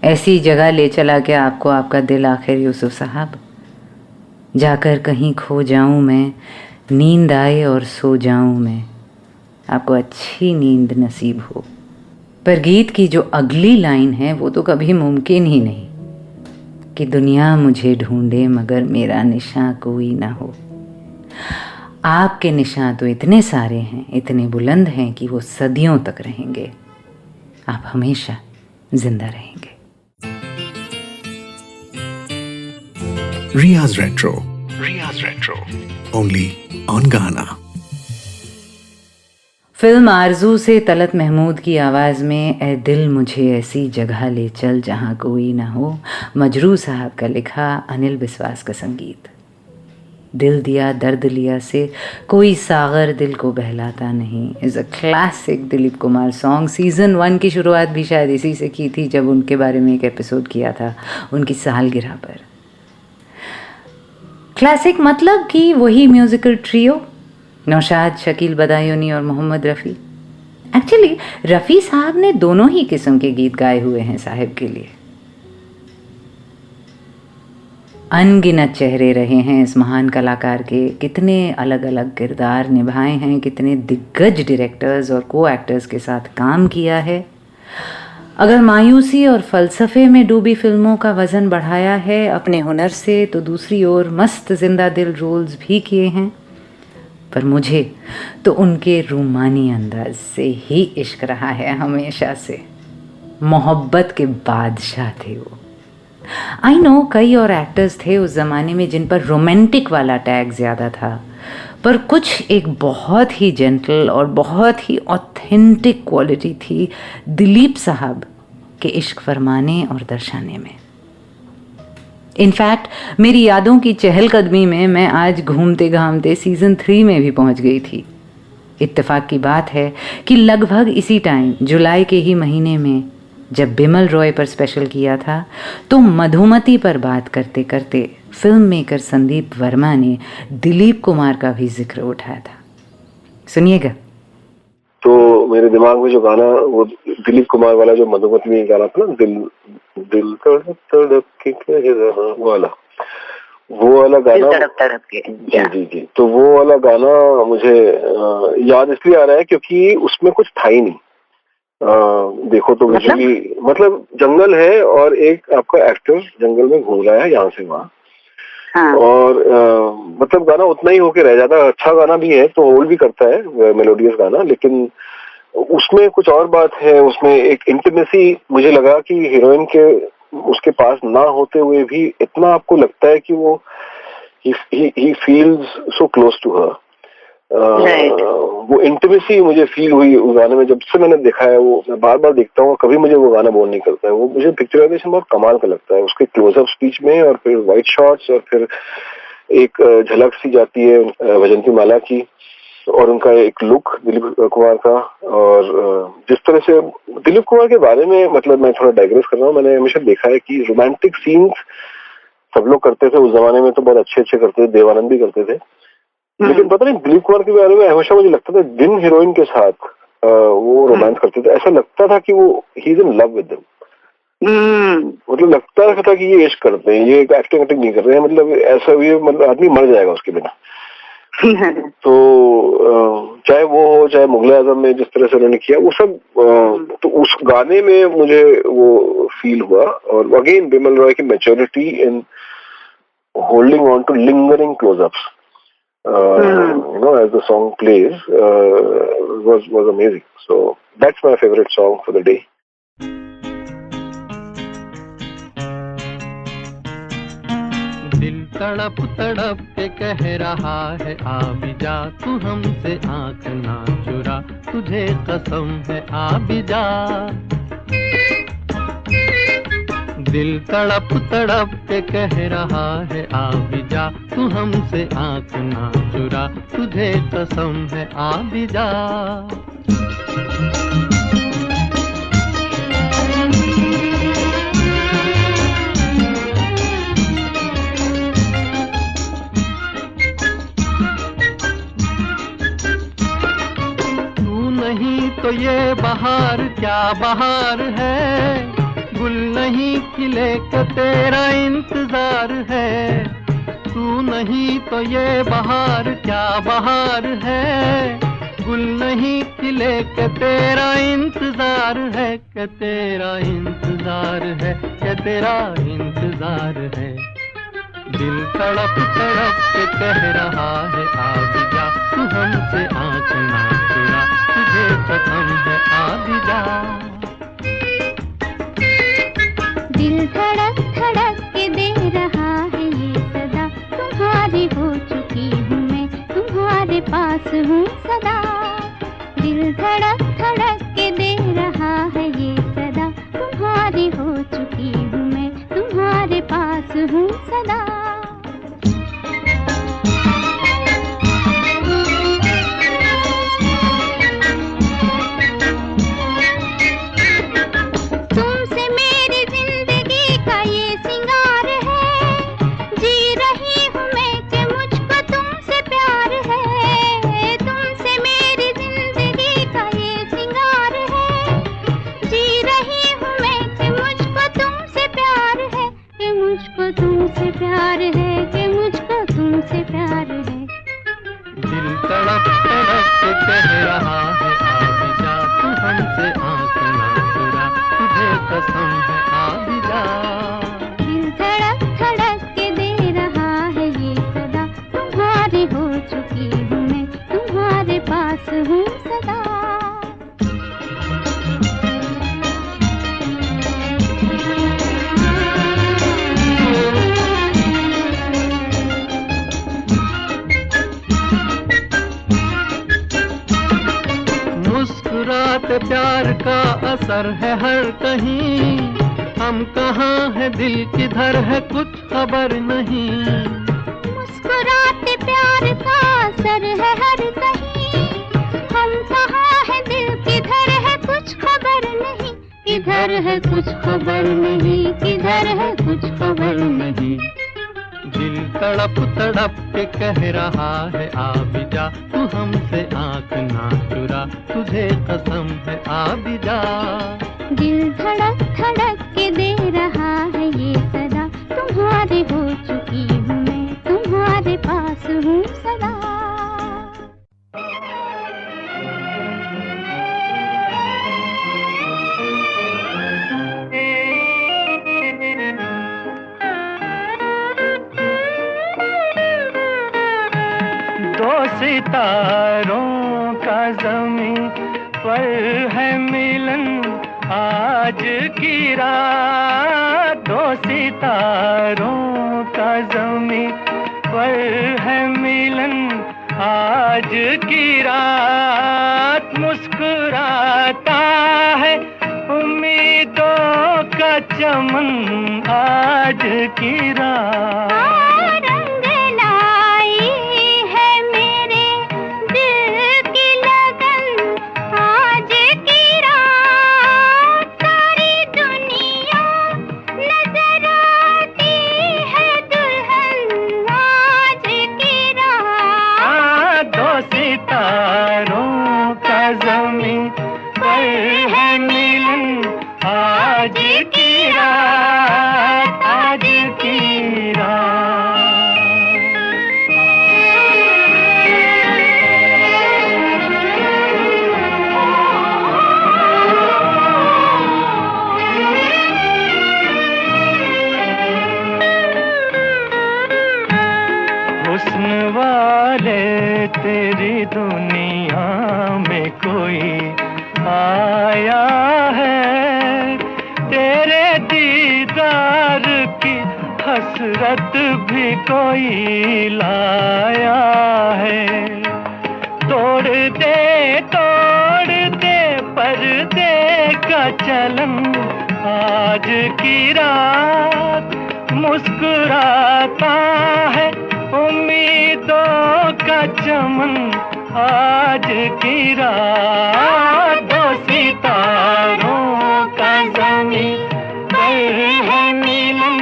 ऐसी जगह ले चला के आपको आपका दिल आखिर यूसुफ साहब। जाकर कहीं खो जाऊं मैं, नींद आए और सो जाऊं मैं, आपको अच्छी नींद नसीब हो। पर गीत की जो अगली लाइन है वो तो कभी मुमकिन ही नहीं कि दुनिया मुझे ढूंढे मगर मेरा निशान कोई ना हो। आपके निशान तो इतने सारे हैं, इतने बुलंद हैं कि वो सदियों तक रहेंगे। आप हमेशा जिंदा रहेंगे। Riya's Retro, only on Ghana. Film आरजू से तलत महमूद की आवाज़ में ए दिल मुझे ऐसी जगह ले चल जहाँ कोई ना हो, मजरू साहब का लिखा, अनिल बिस्वास का संगीत। दिल दिया दर्द लिया से कोई सागर दिल को बहलाता नहीं is a classic Dilip Kumar song. Season 1 की शुरुआत भी शायद इसी से की थी, जब उनके बारे में एक एपिसोड किया था उनकी सालगिरह पर। क्लासिक मतलब कि वही म्यूज़िकल ट्रियो, नौशाद, शकील बदायूनी और मोहम्मद रफ़ी। एक्चुअली रफ़ी साहब ने दोनों ही किस्म के गीत गाए हुए हैं साहिब के लिए। अनगिनत चेहरे रहे हैं इस महान कलाकार के, कितने अलग अलग किरदार निभाए हैं, कितने दिग्गज डायरेक्टर्स और को एक्टर्स के साथ काम किया है। अगर मायूसी और फ़लसफ़े में डूबी फिल्मों का वज़न बढ़ाया है अपने हुनर से, तो दूसरी ओर मस्त जिंदा दिल रोल्स भी किए हैं। पर मुझे तो उनके रूमानी अंदाज से ही इश्क रहा है हमेशा से। मोहब्बत के बादशाह थे वो। आई नो कई और एक्टर्स थे उस ज़माने में जिन पर रोमांटिक वाला टैग ज़्यादा था, पर कुछ एक बहुत ही जेंटल और बहुत ही ऑथेंटिक क्वालिटी थी दिलीप साहब के इश्क फरमाने और दर्शाने में। इनफैक्ट मेरी यादों की चहलकदमी में मैं आज घूमते घामते सीज़न 3 में भी पहुंच गई थी। इत्तेफाक की बात है कि लगभग इसी टाइम जुलाई के ही महीने में जब बिमल रॉय पर स्पेशल किया था, तो मधुमती पर बात करते करते फिल्म मेकर संदीप वर्मा ने दिलीप कुमार का भी जिक्र उठाया था। सुनिएगा। तो मेरे दिमाग में जो गाना वो दिलीप कुमार वाला जो मधुमती में गाना था ना, दिल तड़प तड़प के कहे जहां, वो वाला गाना, तड़प के। जी। तो वो वाला गाना मुझे याद इसलिए आ रहा है क्योंकि उसमें कुछ था ही नहीं। देखो तो विजुअली मतलब जंगल है और एक आपका एक्टर जंगल में घूम रहा है यहाँ से वहाँ। हाँ। और मतलब गाना उतना ही होके रह जाता है। अच्छा गाना भी है तो होल्ड भी करता है, मेलोडियस गाना, लेकिन उसमें कुछ और बात है। उसमें एक इंटीमेसी मुझे लगा कि हीरोइन के उसके पास ना होते हुए भी इतना आपको लगता है कि वो he feels so close to her. वो इंटीमेसी मुझे फील हुई उस गाने में। जब से मैंने देखा है वो, मैं बार बार देखता हूँ, कभी मुझे वो गाना बोर नहीं करता है। वो मुझे पिक्चराइजेशन बहुत कमाल का लगता है उसके क्लोजअप स्पीच में, और फिर वाइट शॉट्स, और फिर एक झलक सी जाती है वैजयंती माला की, और उनका एक लुक दिलीप कुमार का। और जिस तरह से दिलीप कुमार के बारे में, मतलब मैं थोड़ा डाइग्रेस कर रहा हूँ, मैंने हमेशा देखा है कि रोमांटिक सीन्स सब लोग करते थे उस जमाने में, तो बहुत अच्छे अच्छे करते थे, देवानंद भी करते थे। लेकिन पता नहीं दिलीप कुमार के बारे में हमेशा मुझे लगता था जिन हीरोइन के साथ वो रोमांस करते थे, ऐसा लगता था कि वो he is in love with them. मतलब लगता था कि ये इश्क करते हैं, ये एक्टिंग नहीं कर रहे हैं, मतलब ऐसा ये मतलब आदमी मर जाएगा उसके बिना। तो चाहे वो हो, चाहे मुगल आजम में जिस तरह से उन्होंने किया वो सब, तो उस गाने में मुझे वो फील हुआ। और अगेन बिमल रॉय की maturity in holding on to lingering closeups, you know, as the song plays, was amazing. So that's my favorite song for the day. दिल तड़प तड़प के कह रहा है आ भी जा, तू हमसे आंख ना चुरा, तुझे कसम है आ भी जा। दिल तड़प तड़प के कह रहा है आ भी जा, तू हमसे आंख ना चुरा, तुझे कसम है आ भी जा। तो ये बहार क्या बहार है, गुल नहीं खिले के तेरा इंतजार है। तू नहीं तो ये बहार क्या बहार है, गुल नहीं खिले के तेरा इंतजार है, के तेरा इंतजार है, के तेरा इंतजार है। दिल तड़प तड़प के कह रहा है आ भी जा, तू हमसे आँख ना चुरा, तुझे कसम है आ भी जा। दिल धड़क धड़क के दे रहा है ये सदा, तुम्हारी हो चुकी हूँ मैं, तुम्हारे पास हूँ सदा। दिल धड़क धड़क के दे रहा है ये सदा, तुम्हारी हो चुकी हूँ मैं, तुम्हारे पास हूँ सदा। तुमसे प्यार है कि मुझको तुमसे प्यार है। दिल तड़प तड़प के कह रहा है आ भी जा, तू हमसे आँख ना चुरा, तुझे कसम है आ भी जा। दिल धड़क धड़क के दे रहा है ये सदा, तुम्हारी हो चुकी हूँ मैं, तुम्हारे पास हूँ सदा। मुस्कुराते प्यार का असर है हर कहीं, हम कहाँ है दिल किधर है कुछ खबर नहीं। मुस्कुराते प्यार का असर है हर कहीं, हम कहाँ है दिल किधर है कुछ खबर नहीं। किधर है कुछ खबर नहीं, किधर है कुछ खबर नहीं। दिल तड़प तड़प के कह रहा है आ भी जा, तू हमसे आँख ना चुरा, तुझे कसम है आ भी जा। दिल धड़क धड़क के दे रहा है ये सदा, तुम्हारी हो चुकी हूँ मैं, तुम्हारे पास हूँ सदा। सितारों का ज़मीं पर है मिलन आज की रात, दो सितारों का ज़मीं पर है मिलन आज की रात। मुस्कुराता है उम्मीदों का चमन आज की रात। सितारों का ज़मीं पर है मिलन आज की रात, आज की रात। हुस्न वाले तेरी दुनिया में कोई आया है, तेरे दीदार की हसरत भी कोई लाया है। तोड़ दे पर्दे का चलन आज की रात, मुस्कुराता है उम्मीदों का चमन आज की रात। दो सितारों का ज़मीं पर है मिलन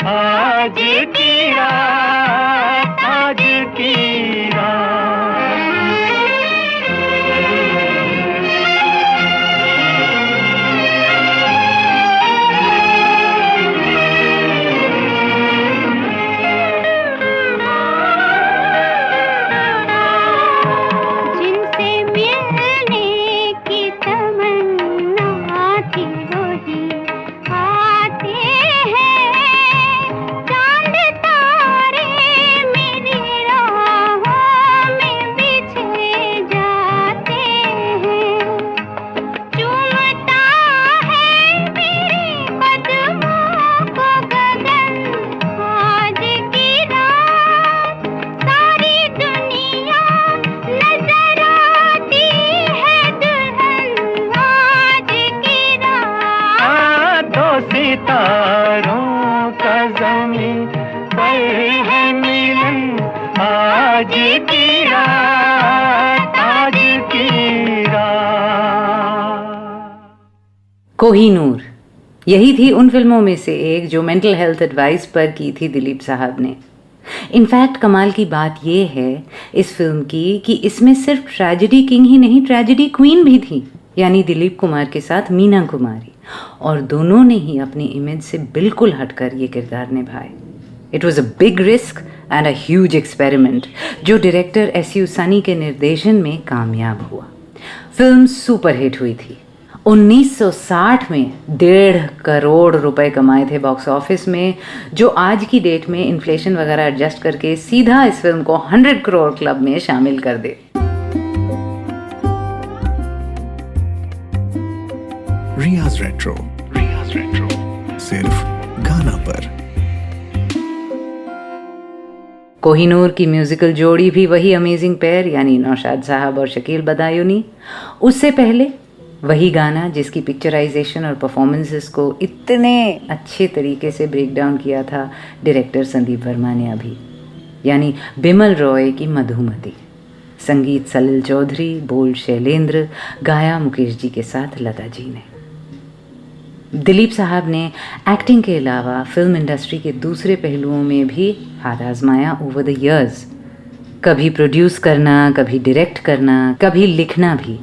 आज की रात, आज की रात। आज की रात, आज की रात। कोहिनूर, यही थी उन फिल्मों में से एक जो मेंटल हेल्थ एडवाइस पर की थी दिलीप साहब ने। इनफैक्ट कमाल की बात यह है इस फिल्म की कि इसमें सिर्फ ट्रेजेडी किंग ही नहीं, ट्रेजेडी क्वीन भी थी, यानी दिलीप कुमार के साथ मीना कुमारी, और दोनों ने ही अपनी इमेज से बिल्कुल हटकर ये किरदार निभाए। It was a big risk and a huge experiment जो डायरेक्टर S.U. सनी के निर्देशन में कामयाब हुआ। फिल्म सुपरहिट हुई थी। 1960 में 1.5 करोड़ रुपए कमाए थे बॉक्स ऑफिस में, जो आज की डेट में इन्फ्लेशन वगैरह एडजस्ट करके सीधा इस फिल्म को 100 करोड़ क्लब में शामिल कर दे। रियाज रेट्रो सिर्फ गाना पर। कोहिनूर की म्यूजिकल जोड़ी भी वही अमेजिंग पेयर, यानी नौशाद साहब और शकील बदायूनी। उससे पहले वही गाना जिसकी पिक्चराइजेशन और परफॉर्मेंसेस को इतने अच्छे तरीके से ब्रेक डाउन किया था डायरेक्टर संदीप वर्मा ने अभी, यानी बिमल रॉय की मधुमती। संगीत सलिल चौधरी, बोल शैलेंद्र, गाया मुकेश जी के साथ लता जी ने। दिलीप साहब ने एक्टिंग के अलावा फिल्म इंडस्ट्री के दूसरे पहलुओं में भी हाथ आजमाया ओवर द इयर्स। कभी प्रोड्यूस करना, कभी डायरेक्ट करना, कभी लिखना भी।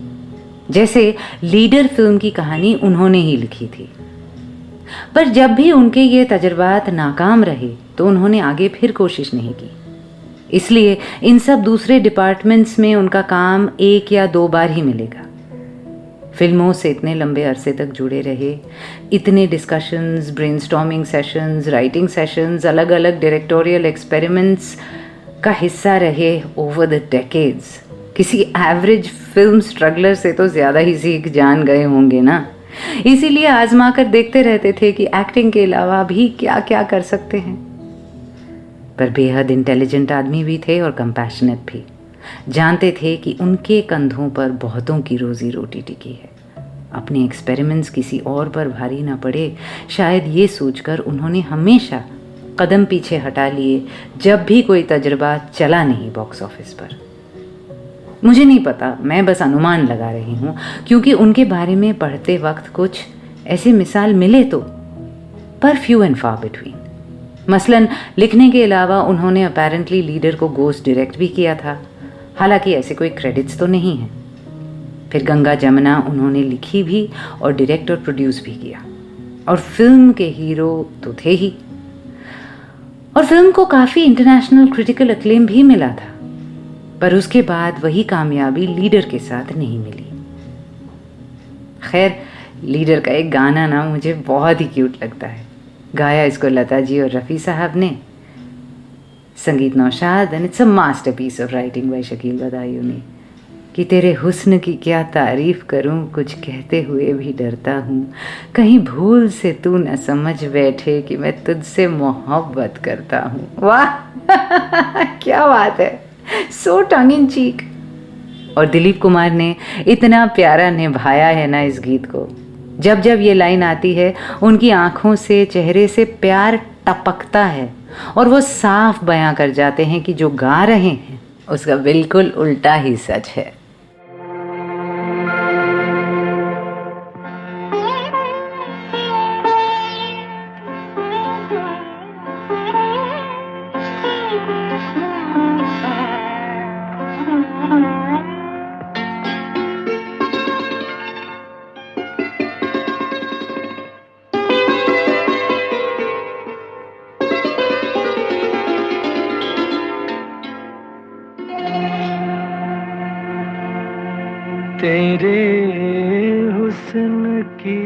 जैसे लीडर फिल्म की कहानी उन्होंने ही लिखी थी। पर जब भी उनके ये तजुर्बात नाकाम रहे तो उन्होंने आगे फिर कोशिश नहीं की। इसलिए इन सब दूसरे डिपार्टमेंट्स में उनका काम 1 या 2 बार ही मिलेगा। फिल्मों से इतने लंबे अरसे तक जुड़े रहे, इतने discussions, brainstorming sessions, writing sessions, अलग अलग डायरेक्टोरियल एक्सपेरिमेंट्स का हिस्सा रहे ओवर द डेकेड्स। किसी एवरेज फिल्म स्ट्रगलर से तो ज़्यादा ही सीख जान गए होंगे ना। इसीलिए आजमा कर देखते रहते थे कि एक्टिंग के अलावा भी क्या क्या कर सकते हैं। पर बेहद इंटेलिजेंट आदमी भी थे और कंपैशनेट भी। जानते थे कि उनके कंधों पर बहुतों की रोजी रोटी टिकी है। अपने एक्सपेरिमेंट्स किसी और पर भारी ना पड़े, शायद ये सोचकर उन्होंने हमेशा कदम पीछे हटा लिए जब भी कोई तजुर्बा चला नहीं बॉक्स ऑफिस पर। मुझे नहीं पता, मैं बस अनुमान लगा रही हूँ, क्योंकि उनके बारे में पढ़ते वक्त कुछ ऐसे मिसाल मिले तो, पर फ्यू एंड फार बिटवीन। मसलन लिखने के अलावा उन्होंने अपेरेंटली लीडर को गोस्ट डायरेक्ट भी किया था, हालांकि ऐसे कोई क्रेडिट्स तो नहीं हैं। फिर गंगा जमुना उन्होंने लिखी भी और डायरेक्ट और प्रोड्यूस भी किया, और फिल्म के हीरो तो थे ही। और फिल्म को काफ़ी इंटरनेशनल क्रिटिकल अक्लेम भी मिला था, पर उसके बाद वही कामयाबी लीडर के साथ नहीं मिली। खैर, लीडर का एक गाना ना मुझे बहुत ही क्यूट लगता है। गाया इसको लता जी और रफ़ी साहब ने, संगीत Naushad, and it's a masterpiece of writing by Shakeel Badayuni. कि तेरे हुस्न की क्या तारीफ़ करूं, कुछ कहते हुए भी डरता हूँ, कहीं भूल से तू न समझ बैठे कि मैं तुझसे मोहब्बत करता हूँ। वाह क्या बात है, सो टंग इन चीक। और दिलीप कुमार ने इतना प्यारा निभाया है ना इस गीत को। जब जब ये लाइन आती है उनकी आंखों से, चेहरे से प्यार टपकता है, और वो साफ बयां कर जाते हैं कि जो गा रहे हैं उसका बिल्कुल उल्टा ही सच है। तेरे हुस्न की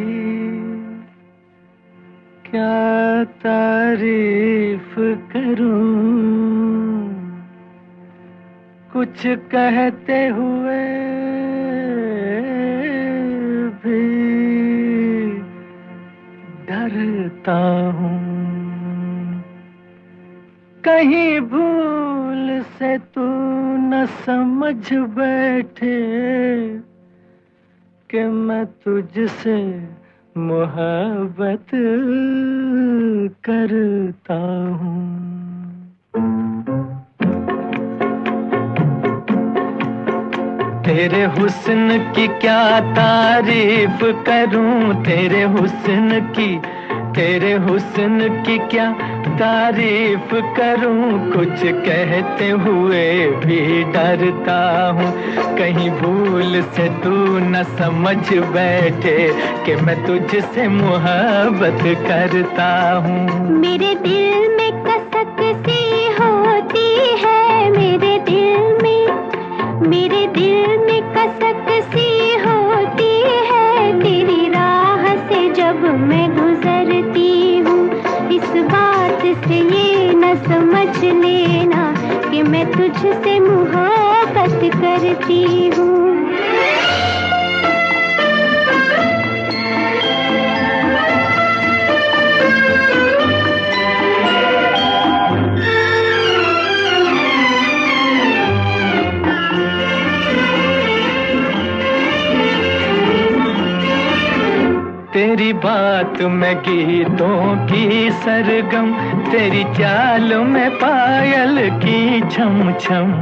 क्या तारीफ करूं, कुछ कहते हुए भी डरता हूँ, कहीं भूल से तू न समझ बैठे कि मैं तुझसे मोहब्बत करता हूँ। तेरे हुस्न की क्या तारीफ करूं, तेरे हुस्न की क्या तारीफ करूं। कुछ कहते हुए भी डरता हूँ, कहीं भूल से तू न समझ बैठे कि मैं तुझसे मोहब्बत करता हूँ। मेरे दिल में कसक सी होती है, मेरे दिल में कसक सी होती है, तेरी राह से जब मैं गुजरती हूँ। इस बात से ये न समझ लेना कि मैं तुझसे मोहब्बत करती हूँ। तेरी बात में गीतों की सरगम, तेरी चाल में पायल की छम छम।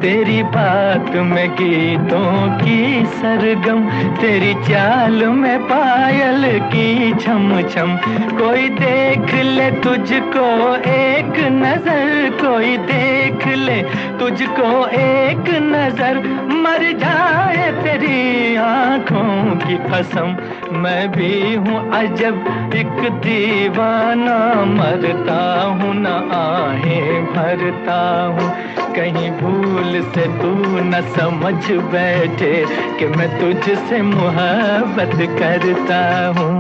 तेरी बात में गीतों की सरगम, तेरी चाल में पायल की छम छम। कोई देख ले तुझको एक नजर, कोई देख ले तुझको एक नजर, मर जाए तेरी आंखों की कसम। मैं भी हूँ अजब एक दीवाना, मरता हूँ न आहें भरता हूँ, कहीं भूल से तू न समझ बैठे कि मैं तुझसे मोहब्बत करता हूँ।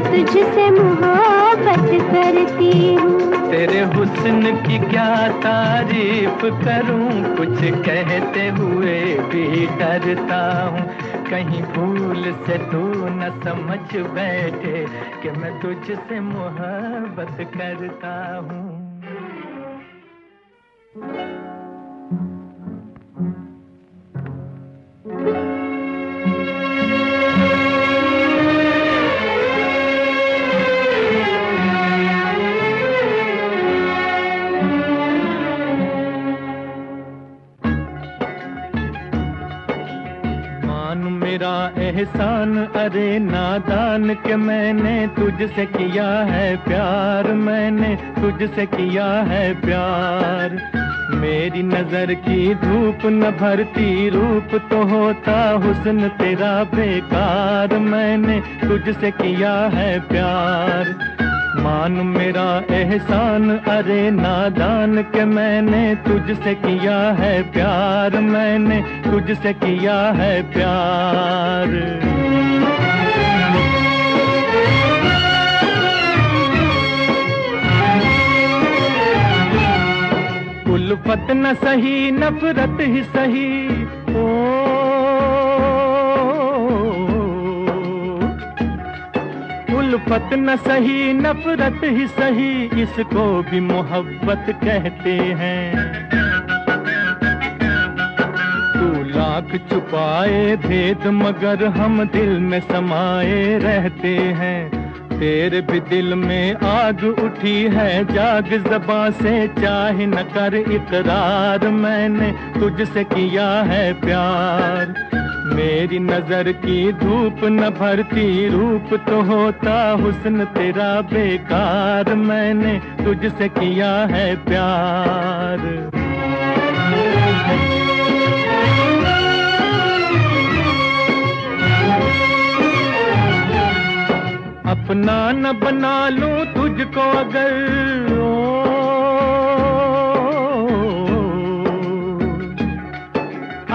तुझसे मोहब्बत करती हूँ। तेरे हुस्न की क्या तारीफ करूं, कुछ कहते हुए भी डरता हूँ, कहीं भूल से तू न समझ बैठे कि मैं तुझसे मोहब्बत करता हूँ। मेरा एहसान अरे नादान के मैंने तुझसे किया है प्यार, मैंने तुझसे किया है प्यार। मेरी नजर की धूप न भरती रूप तो होता हुस्न तेरा बेकार, मैंने तुझसे किया है प्यार। मान मेरा एहसान अरे नादान के मैंने तुझसे किया है प्यार, मैंने तुझसे किया है प्यार। उल्फत न सही नफरत ही सही, उल्फत न सही नफरत ही सही, इसको भी मोहब्बत कहते हैं। तू लाख छुपाए भेद मगर हम दिल में समाये रहते हैं। तेरे भी दिल में आग उठी है जाग ज़बां से चाहे न कर इकरार, मैंने तुझसे किया है प्यार। मेरी नजर की धूप न भरती, रूप तो होता हुस्न तेरा बेकार, मैंने तुझसे किया है प्यार। अपना न बना लूं तुझको अगर,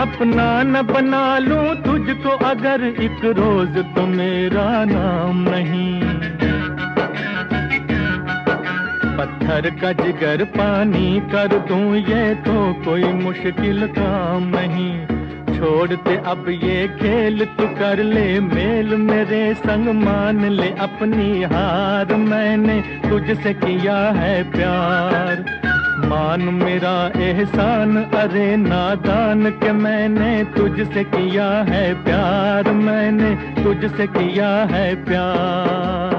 अपना न बना लूं तुझको अगर, एक रोज तो मेरा नाम नहीं। पत्थर का जिगर पानी कर दूं ये तो कोई मुश्किल काम नहीं। छोड़ते अब ये खेल तू कर ले मेल, मेरे संग मान ले अपनी हार, मैंने तुझसे किया है प्यार। मान मेरा एहसान अरे नादान के मैंने तुझसे किया है प्यार, मैंने तुझसे किया है प्यार।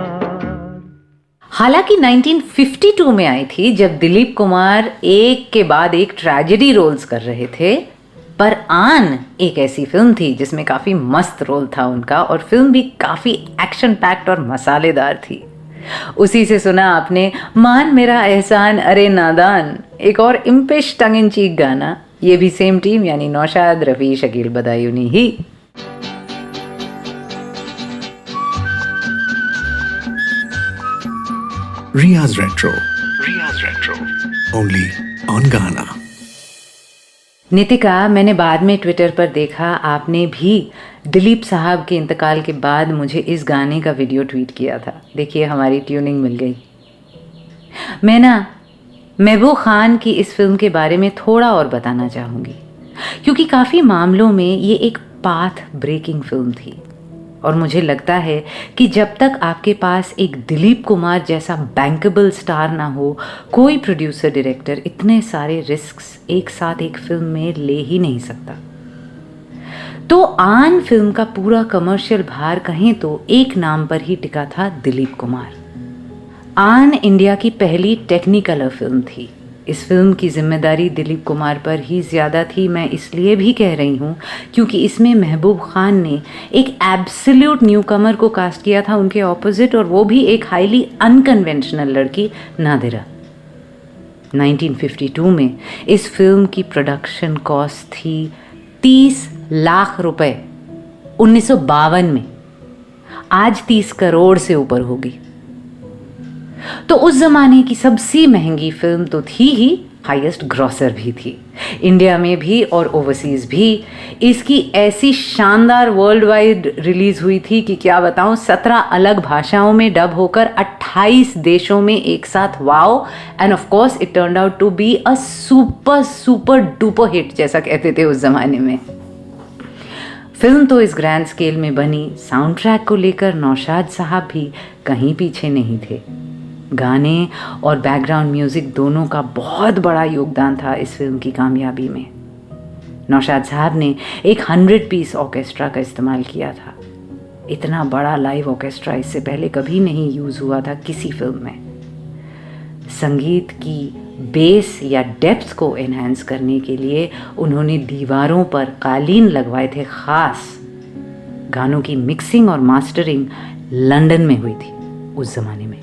हालांकि 1952 में आई थी, जब दिलीप कुमार एक के बाद एक ट्रेजेडी रोल्स कर रहे थे, पर आन एक ऐसी फिल्म थी जिसमें काफ़ी मस्त रोल था उनका, और फिल्म भी काफ़ी एक्शन पैक्ड और मसालेदार थी। उसी से सुना आपने मान मेरा एहसान अरे नादान, एक और इम्पिश टंग इन चीक गाना, ये भी सेम टीम यानी नौशाद, रफ़ी, शकील बदायूनी ही। Riya's Retro, only on Ghana. Nitika, मैंने बाद में ट्विटर पर देखा आपने भी दिलीप साहब के इंतकाल के बाद मुझे इस गाने का वीडियो ट्वीट किया था। देखिए हमारी ट्यूनिंग मिल गई। मैं महबूब खान की इस फिल्म के बारे में थोड़ा और बताना चाहूँगी, क्योंकि काफ़ी मामलों में ये एक पाथ ब्रेकिंग फिल्म थी, और मुझे लगता है कि जब तक आपके पास एक दिलीप कुमार जैसा बैंकेबल स्टार ना हो, कोई प्रोड्यूसर डायरेक्टर इतने सारे रिस्क्स एक साथ एक फिल्म में ले ही नहीं सकता। तो आन फिल्म का पूरा कमर्शियल भार कहें तो एक नाम पर ही टिका था, दिलीप कुमार। आन इंडिया की पहली टेक्निकलर फिल्म थी। इस फिल्म की जिम्मेदारी दिलीप कुमार पर ही ज़्यादा थी। मैं इसलिए भी कह रही हूँ क्योंकि इसमें महबूब खान ने एक एब्सोल्यूट न्यूकमर को कास्ट किया था उनके ऑपोजिट, और वो भी एक हाईली अनकन्वेंशनल लड़की, नादिरा। 1952 में इस फिल्म की प्रोडक्शन कॉस्ट थी 30 लाख रुपए 1952 में। आज 30 करोड़ से ऊपर होगी। तो उस जमाने की सबसे महंगी फिल्म तो थी ही, हाईएस्ट ग्रॉसर भी थी, इंडिया में भी और ओवरसीज भी। इसकी ऐसी शानदार वर्ल्ड वाइड रिलीज हुई थी कि क्या बताऊं, 17 अलग भाषाओं में डब होकर 28 देशों में एक साथ। Wow! And of course it turned out to be a super super duper hit, जैसा कहते थे उस जमाने में। फिल्म तो इस ग्रैंड स्केल में बनी, साउंड ट्रैक को लेकर नौशाद साहब भी कहीं पीछे नहीं थे। गाने और बैकग्राउंड म्यूज़िक दोनों का बहुत बड़ा योगदान था इस फिल्म की कामयाबी में। नौशाद साहब ने एक 100 पीस ऑर्केस्ट्रा का इस्तेमाल किया था। इतना बड़ा लाइव ऑर्केस्ट्रा इससे पहले कभी नहीं यूज़ हुआ था किसी फिल्म में। संगीत की बेस या डेप्थ को एनहांस करने के लिए उन्होंने दीवारों पर कालीन लगवाए थे खास। गानों की मिक्सिंग और मास्टरिंग लंदन में हुई थी उस जमाने में।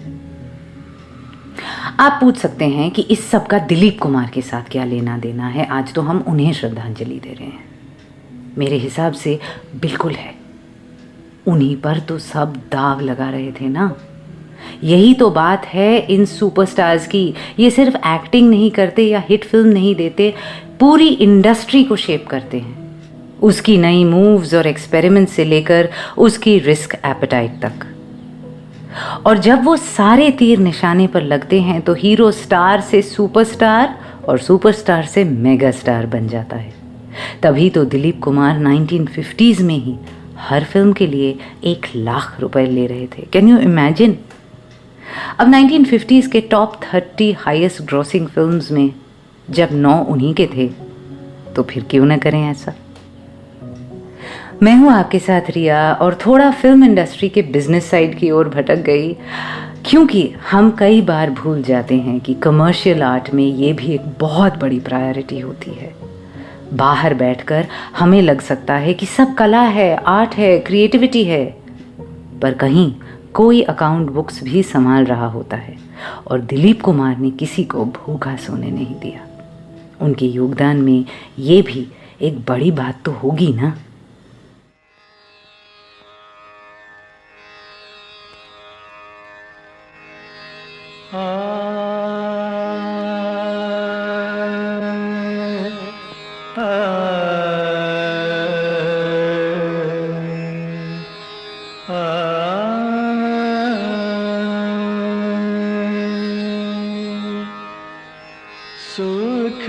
आप पूछ सकते हैं कि इस सब का दिलीप कुमार के साथ क्या लेना देना है। आज तो हम उन्हें श्रद्धांजलि दे रहे हैं। मेरे हिसाब से बिल्कुल है। उन्हीं पर तो सब दाव लगा रहे थे ना। यही तो बात है इन सुपरस्टार्स की। ये सिर्फ एक्टिंग नहीं करते या हिट फिल्म नहीं देते, पूरी इंडस्ट्री को शेप करते हैं, उसकी नई मूव्स और एक्सपेरिमेंट से लेकर उसकी रिस्क एपेटाइट तक। और जब वो सारे तीर निशाने पर लगते हैं तो हीरो स्टार से सुपरस्टार और सुपरस्टार से मेगा स्टार बन जाता है। तभी तो दिलीप कुमार 1950s में ही हर फिल्म के लिए 1 लाख रुपए ले रहे थे। Can you imagine? अब 1950s के टॉप 30 हाईएस्ट ग्रॉसिंग फिल्म्स में जब 9 उन्हीं के थे, तो फिर क्यों न करें ऐसा। मैं हूँ आपके साथ रिया, और थोड़ा फिल्म इंडस्ट्री के बिजनेस साइड की ओर भटक गई, क्योंकि हम कई बार भूल जाते हैं कि कमर्शियल आर्ट में ये भी एक बहुत बड़ी प्रायोरिटी होती है। बाहर बैठकर हमें लग सकता है कि सब कला है, आर्ट है, क्रिएटिविटी है, पर कहीं कोई अकाउंट बुक्स भी संभाल रहा होता है और दिलीप कुमार ने किसी को भूखा सोने नहीं दिया। उनके योगदान में ये भी एक बड़ी बात तो होगी ना। सुख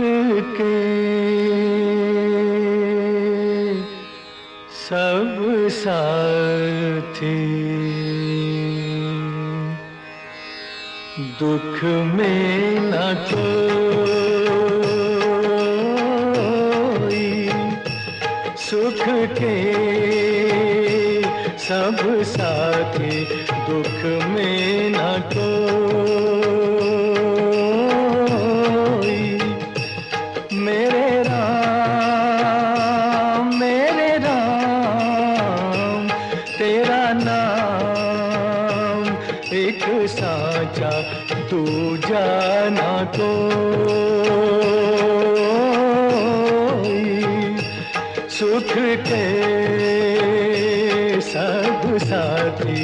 के सब साथी दुख में न कोई, सुख के सब साथी दुख में न कोई। मेरे राम तेरा नाम एक साचा तू जाना कोई। सुख के सब साथी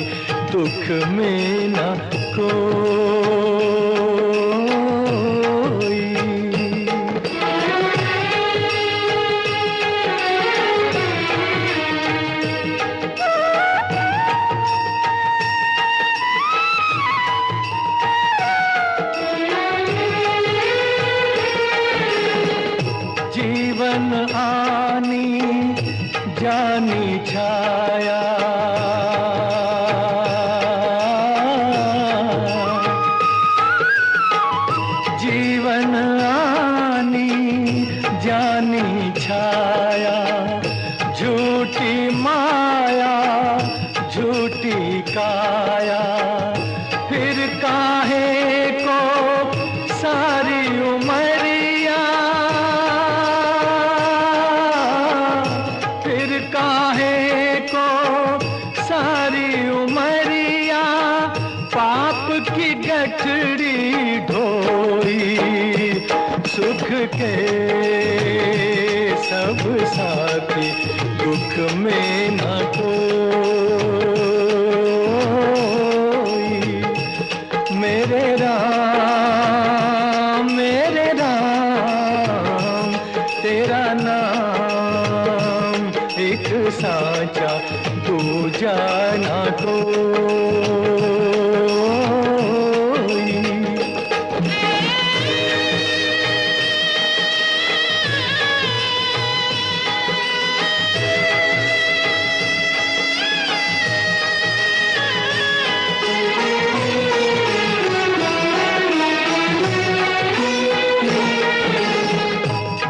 दुख में न कोई। जीवन आनी जानी छाया, जीवन आनी जानी छाया, झूठी माया झूठी काया, फिर काहे को सारी उमरिया, फिर काहे को सारी उमरिया, पाप की गठरी ढोई। सुख के सब साथी दुख में न कोई। मेरे राम तेरा नाम एक साचा तू जाना कोई।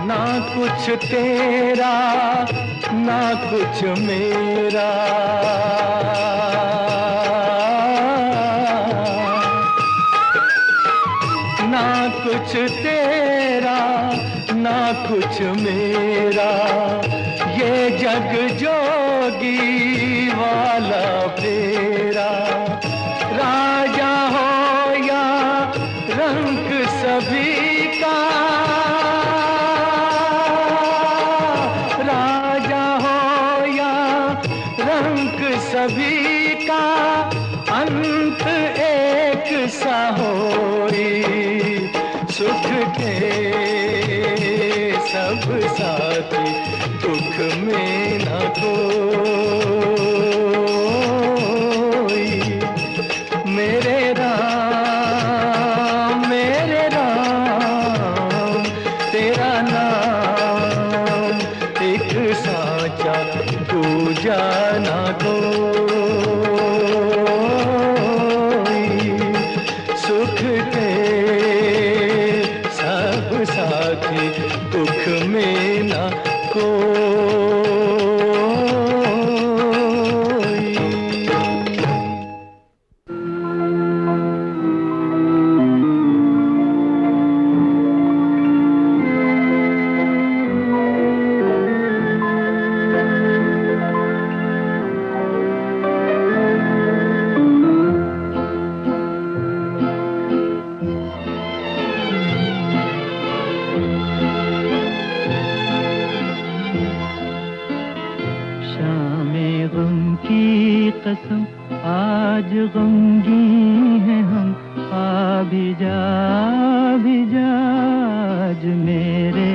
ना कुछ तेरा ना कुछ मेरा, ना कुछ तेरा ना कुछ मेरा, ये जग जोगी वाला फेरा। राजा हो या रंग सभी का, राजा हो या रंग सभी का, अंत एक सा होई। सुख के सब साथी दुख में न कोई। मेरे राम तेरा नाम एक साचा तू जाना कोई। सुख के सब साथी दुख में न कोई। शामे गम की कसम आज गमगीन है हम, आ भी जा आज मेरे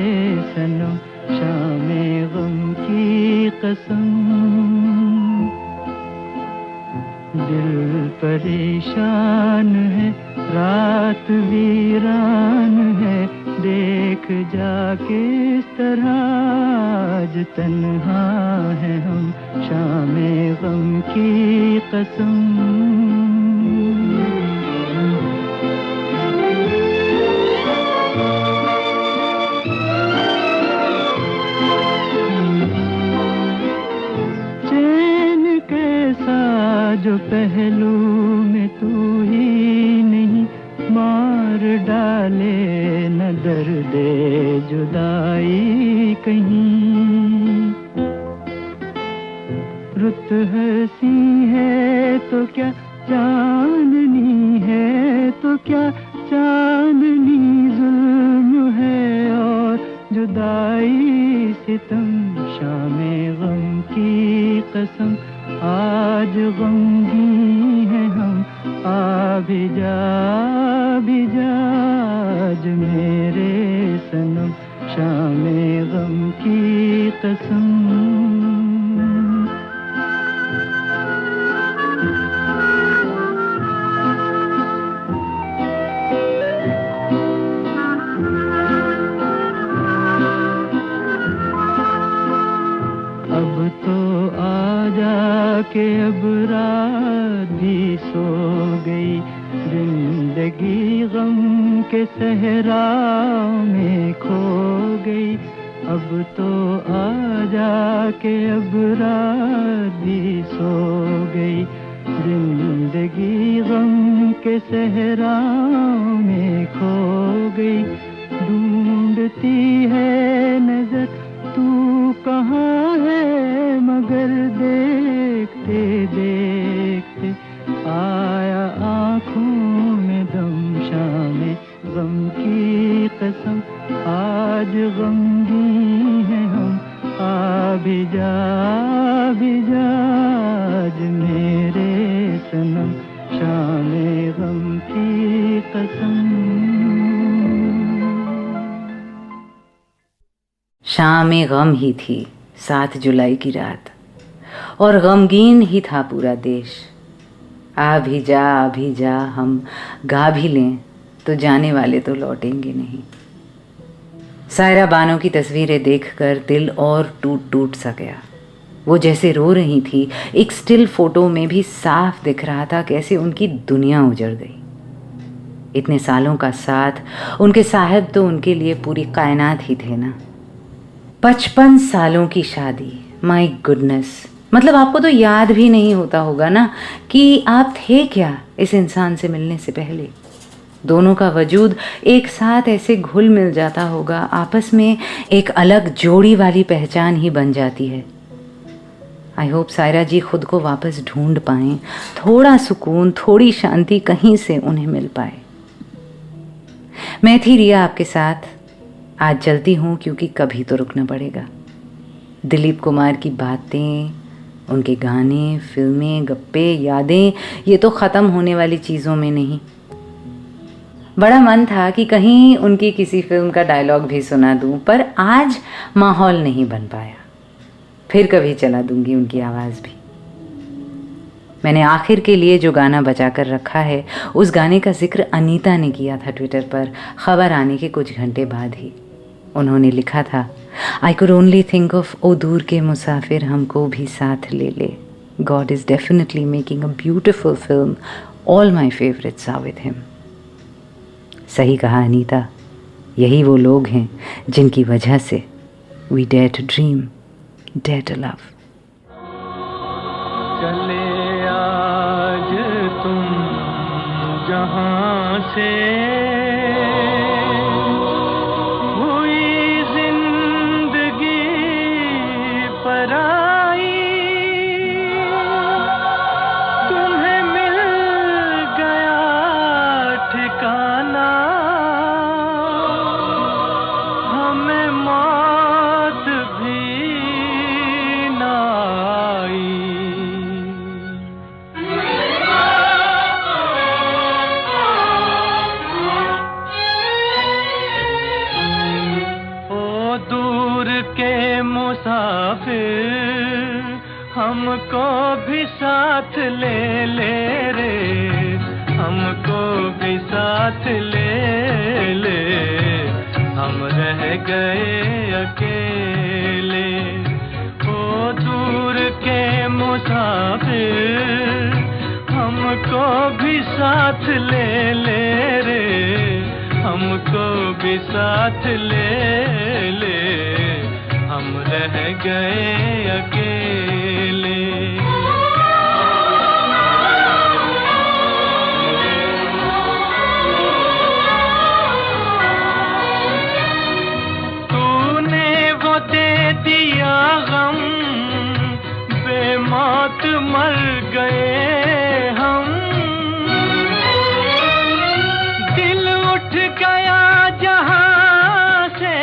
सनम, शामे गम की कसम। दिल परेशान है, रात वीरान है, देख जा किस तरह आज तन्हा है हम, शामे गम की कसम। जो पहलू में तू ही नहीं, मार डाले न दर्दे जुदाई कहीं। रुत हंसी है तो क्या चांदनी है तो क्या, चांदनी जुल्म है और जुदाई सितम, शामे गम की कसम आज गमगीन है हम, आ भी जा आज मेरे सनम, शामे गम की कसम। अब तो आ जा के अब रात भी सो गई, जिंदगी गम के सहराओं में खो गई। अब तो आ जा के अब रात भी सो गई, जिंदगी गम के सहराओं में खो गई। ढूंढती है नजर तू कहाँ है, मगर देखते देखते आया आँखों में दम, शामे गम की कसम आज गमगीन है हम, आ भी जा आज मेरे सनम, शामे गम की कसम। शाम-ए गम ही थी 7 जुलाई की रात, और गमगीन ही था पूरा देश। आ भी जा हम गा भी लें तो जाने वाले तो लौटेंगे नहीं। सायरा बानो की तस्वीरें देखकर दिल और टूट सा गया। वो जैसे रो रही थी, एक स्टिल फोटो में भी साफ दिख रहा था कैसे उनकी दुनिया उजड़ गई। इतने सालों का साथ, उनके साहब तो उनके लिए पूरी कायनात ही थे ना। 55 सालों की शादी, माय गुडनेस। मतलब आपको तो याद भी नहीं होता होगा ना कि आप थे क्या इस इंसान से मिलने से पहले। दोनों का वजूद एक साथ ऐसे घुल मिल जाता होगा, आपस में एक अलग जोड़ी वाली पहचान ही बन जाती है। आई होप सायरा जी खुद को वापस ढूंढ पाएं, थोड़ा सुकून, थोड़ी शांति कहीं से उन्हें मिल पाए। मैं थी रिया आपके साथ। आज चलती हूँ क्योंकि कभी तो रुकना पड़ेगा। दिलीप कुमार की बातें, उनके गाने, फिल्में, गप्पे, यादें, ये तो ख़त्म होने वाली चीज़ों में नहीं। बड़ा मन था कि कहीं उनकी किसी फिल्म का डायलॉग भी सुना दूं, पर आज माहौल नहीं बन पाया। फिर कभी चला दूंगी उनकी आवाज़ भी। मैंने आखिर के लिए जो गाना बचा कर रखा है, उस गाने का जिक्र अनीता ने किया था ट्विटर पर खबर आने के कुछ घंटे बाद ही। उन्होंने लिखा था, I could only think of ओ दूर के मुसाफिर हमको भी साथ ले ले। God is definitely making a beautiful film, all my favourites are with him. सही कहा अनीता, यही वो लोग हैं जिनकी वजह से we dare to dream, dare to love. चले आज तुम जहां से, हुई जिंदगी पराई, तुम्हें मिल गया ठिकाना, हमें मौत भी ना हमको भी साथ ले ले रे, हमको भी साथ ले ले, हम रह गए अकेले। ओ दूर के मुसाफिर, हमको भी साथ ले ले रे, हमको भी साथ ले ले, हम रह गए अकेले। तूने वो दे दिया गम, बेमौत मर गए हम। दिल उठ गया जहां से,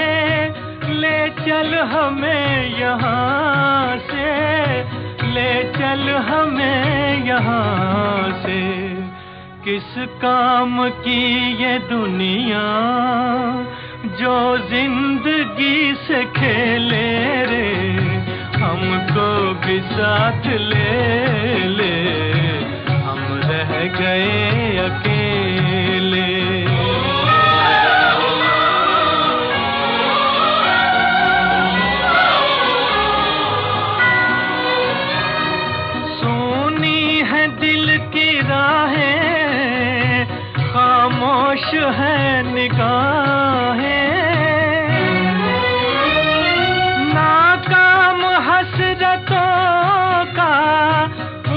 ले चल हमें यहाँ से, ले चल हमें यहाँ से। किस काम की ये दुनिया जो जिंदगी से खेले रे, हमको भी साथ ले ले, हम रह गए अकेले। सुनी है दिल की राहें, खामोश है निगाहें, नाकाम हसरतों का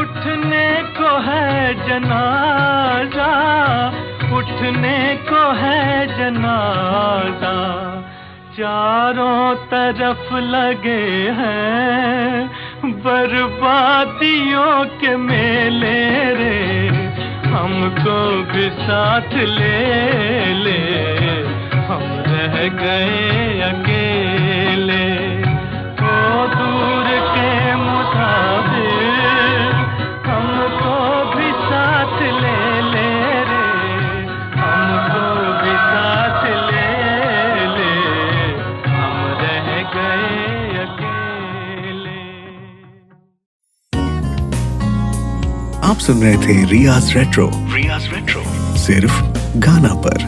उठने को है जनाजा, उठने को है जनाजा। चारों तरफ लगे हैं बर्बादियों के मेले रे, हमको भी साथ ले ले, हम रह गए अकेले। ओ दूर के मुसाफिर, हमको भी साथ ले ले रे, हमको भी साथ ले ले, हम रह गए अकेले। आप सुन रहे थे रियाज रेट्रो, रियाज रेट्रो सिर्फ गाना पर।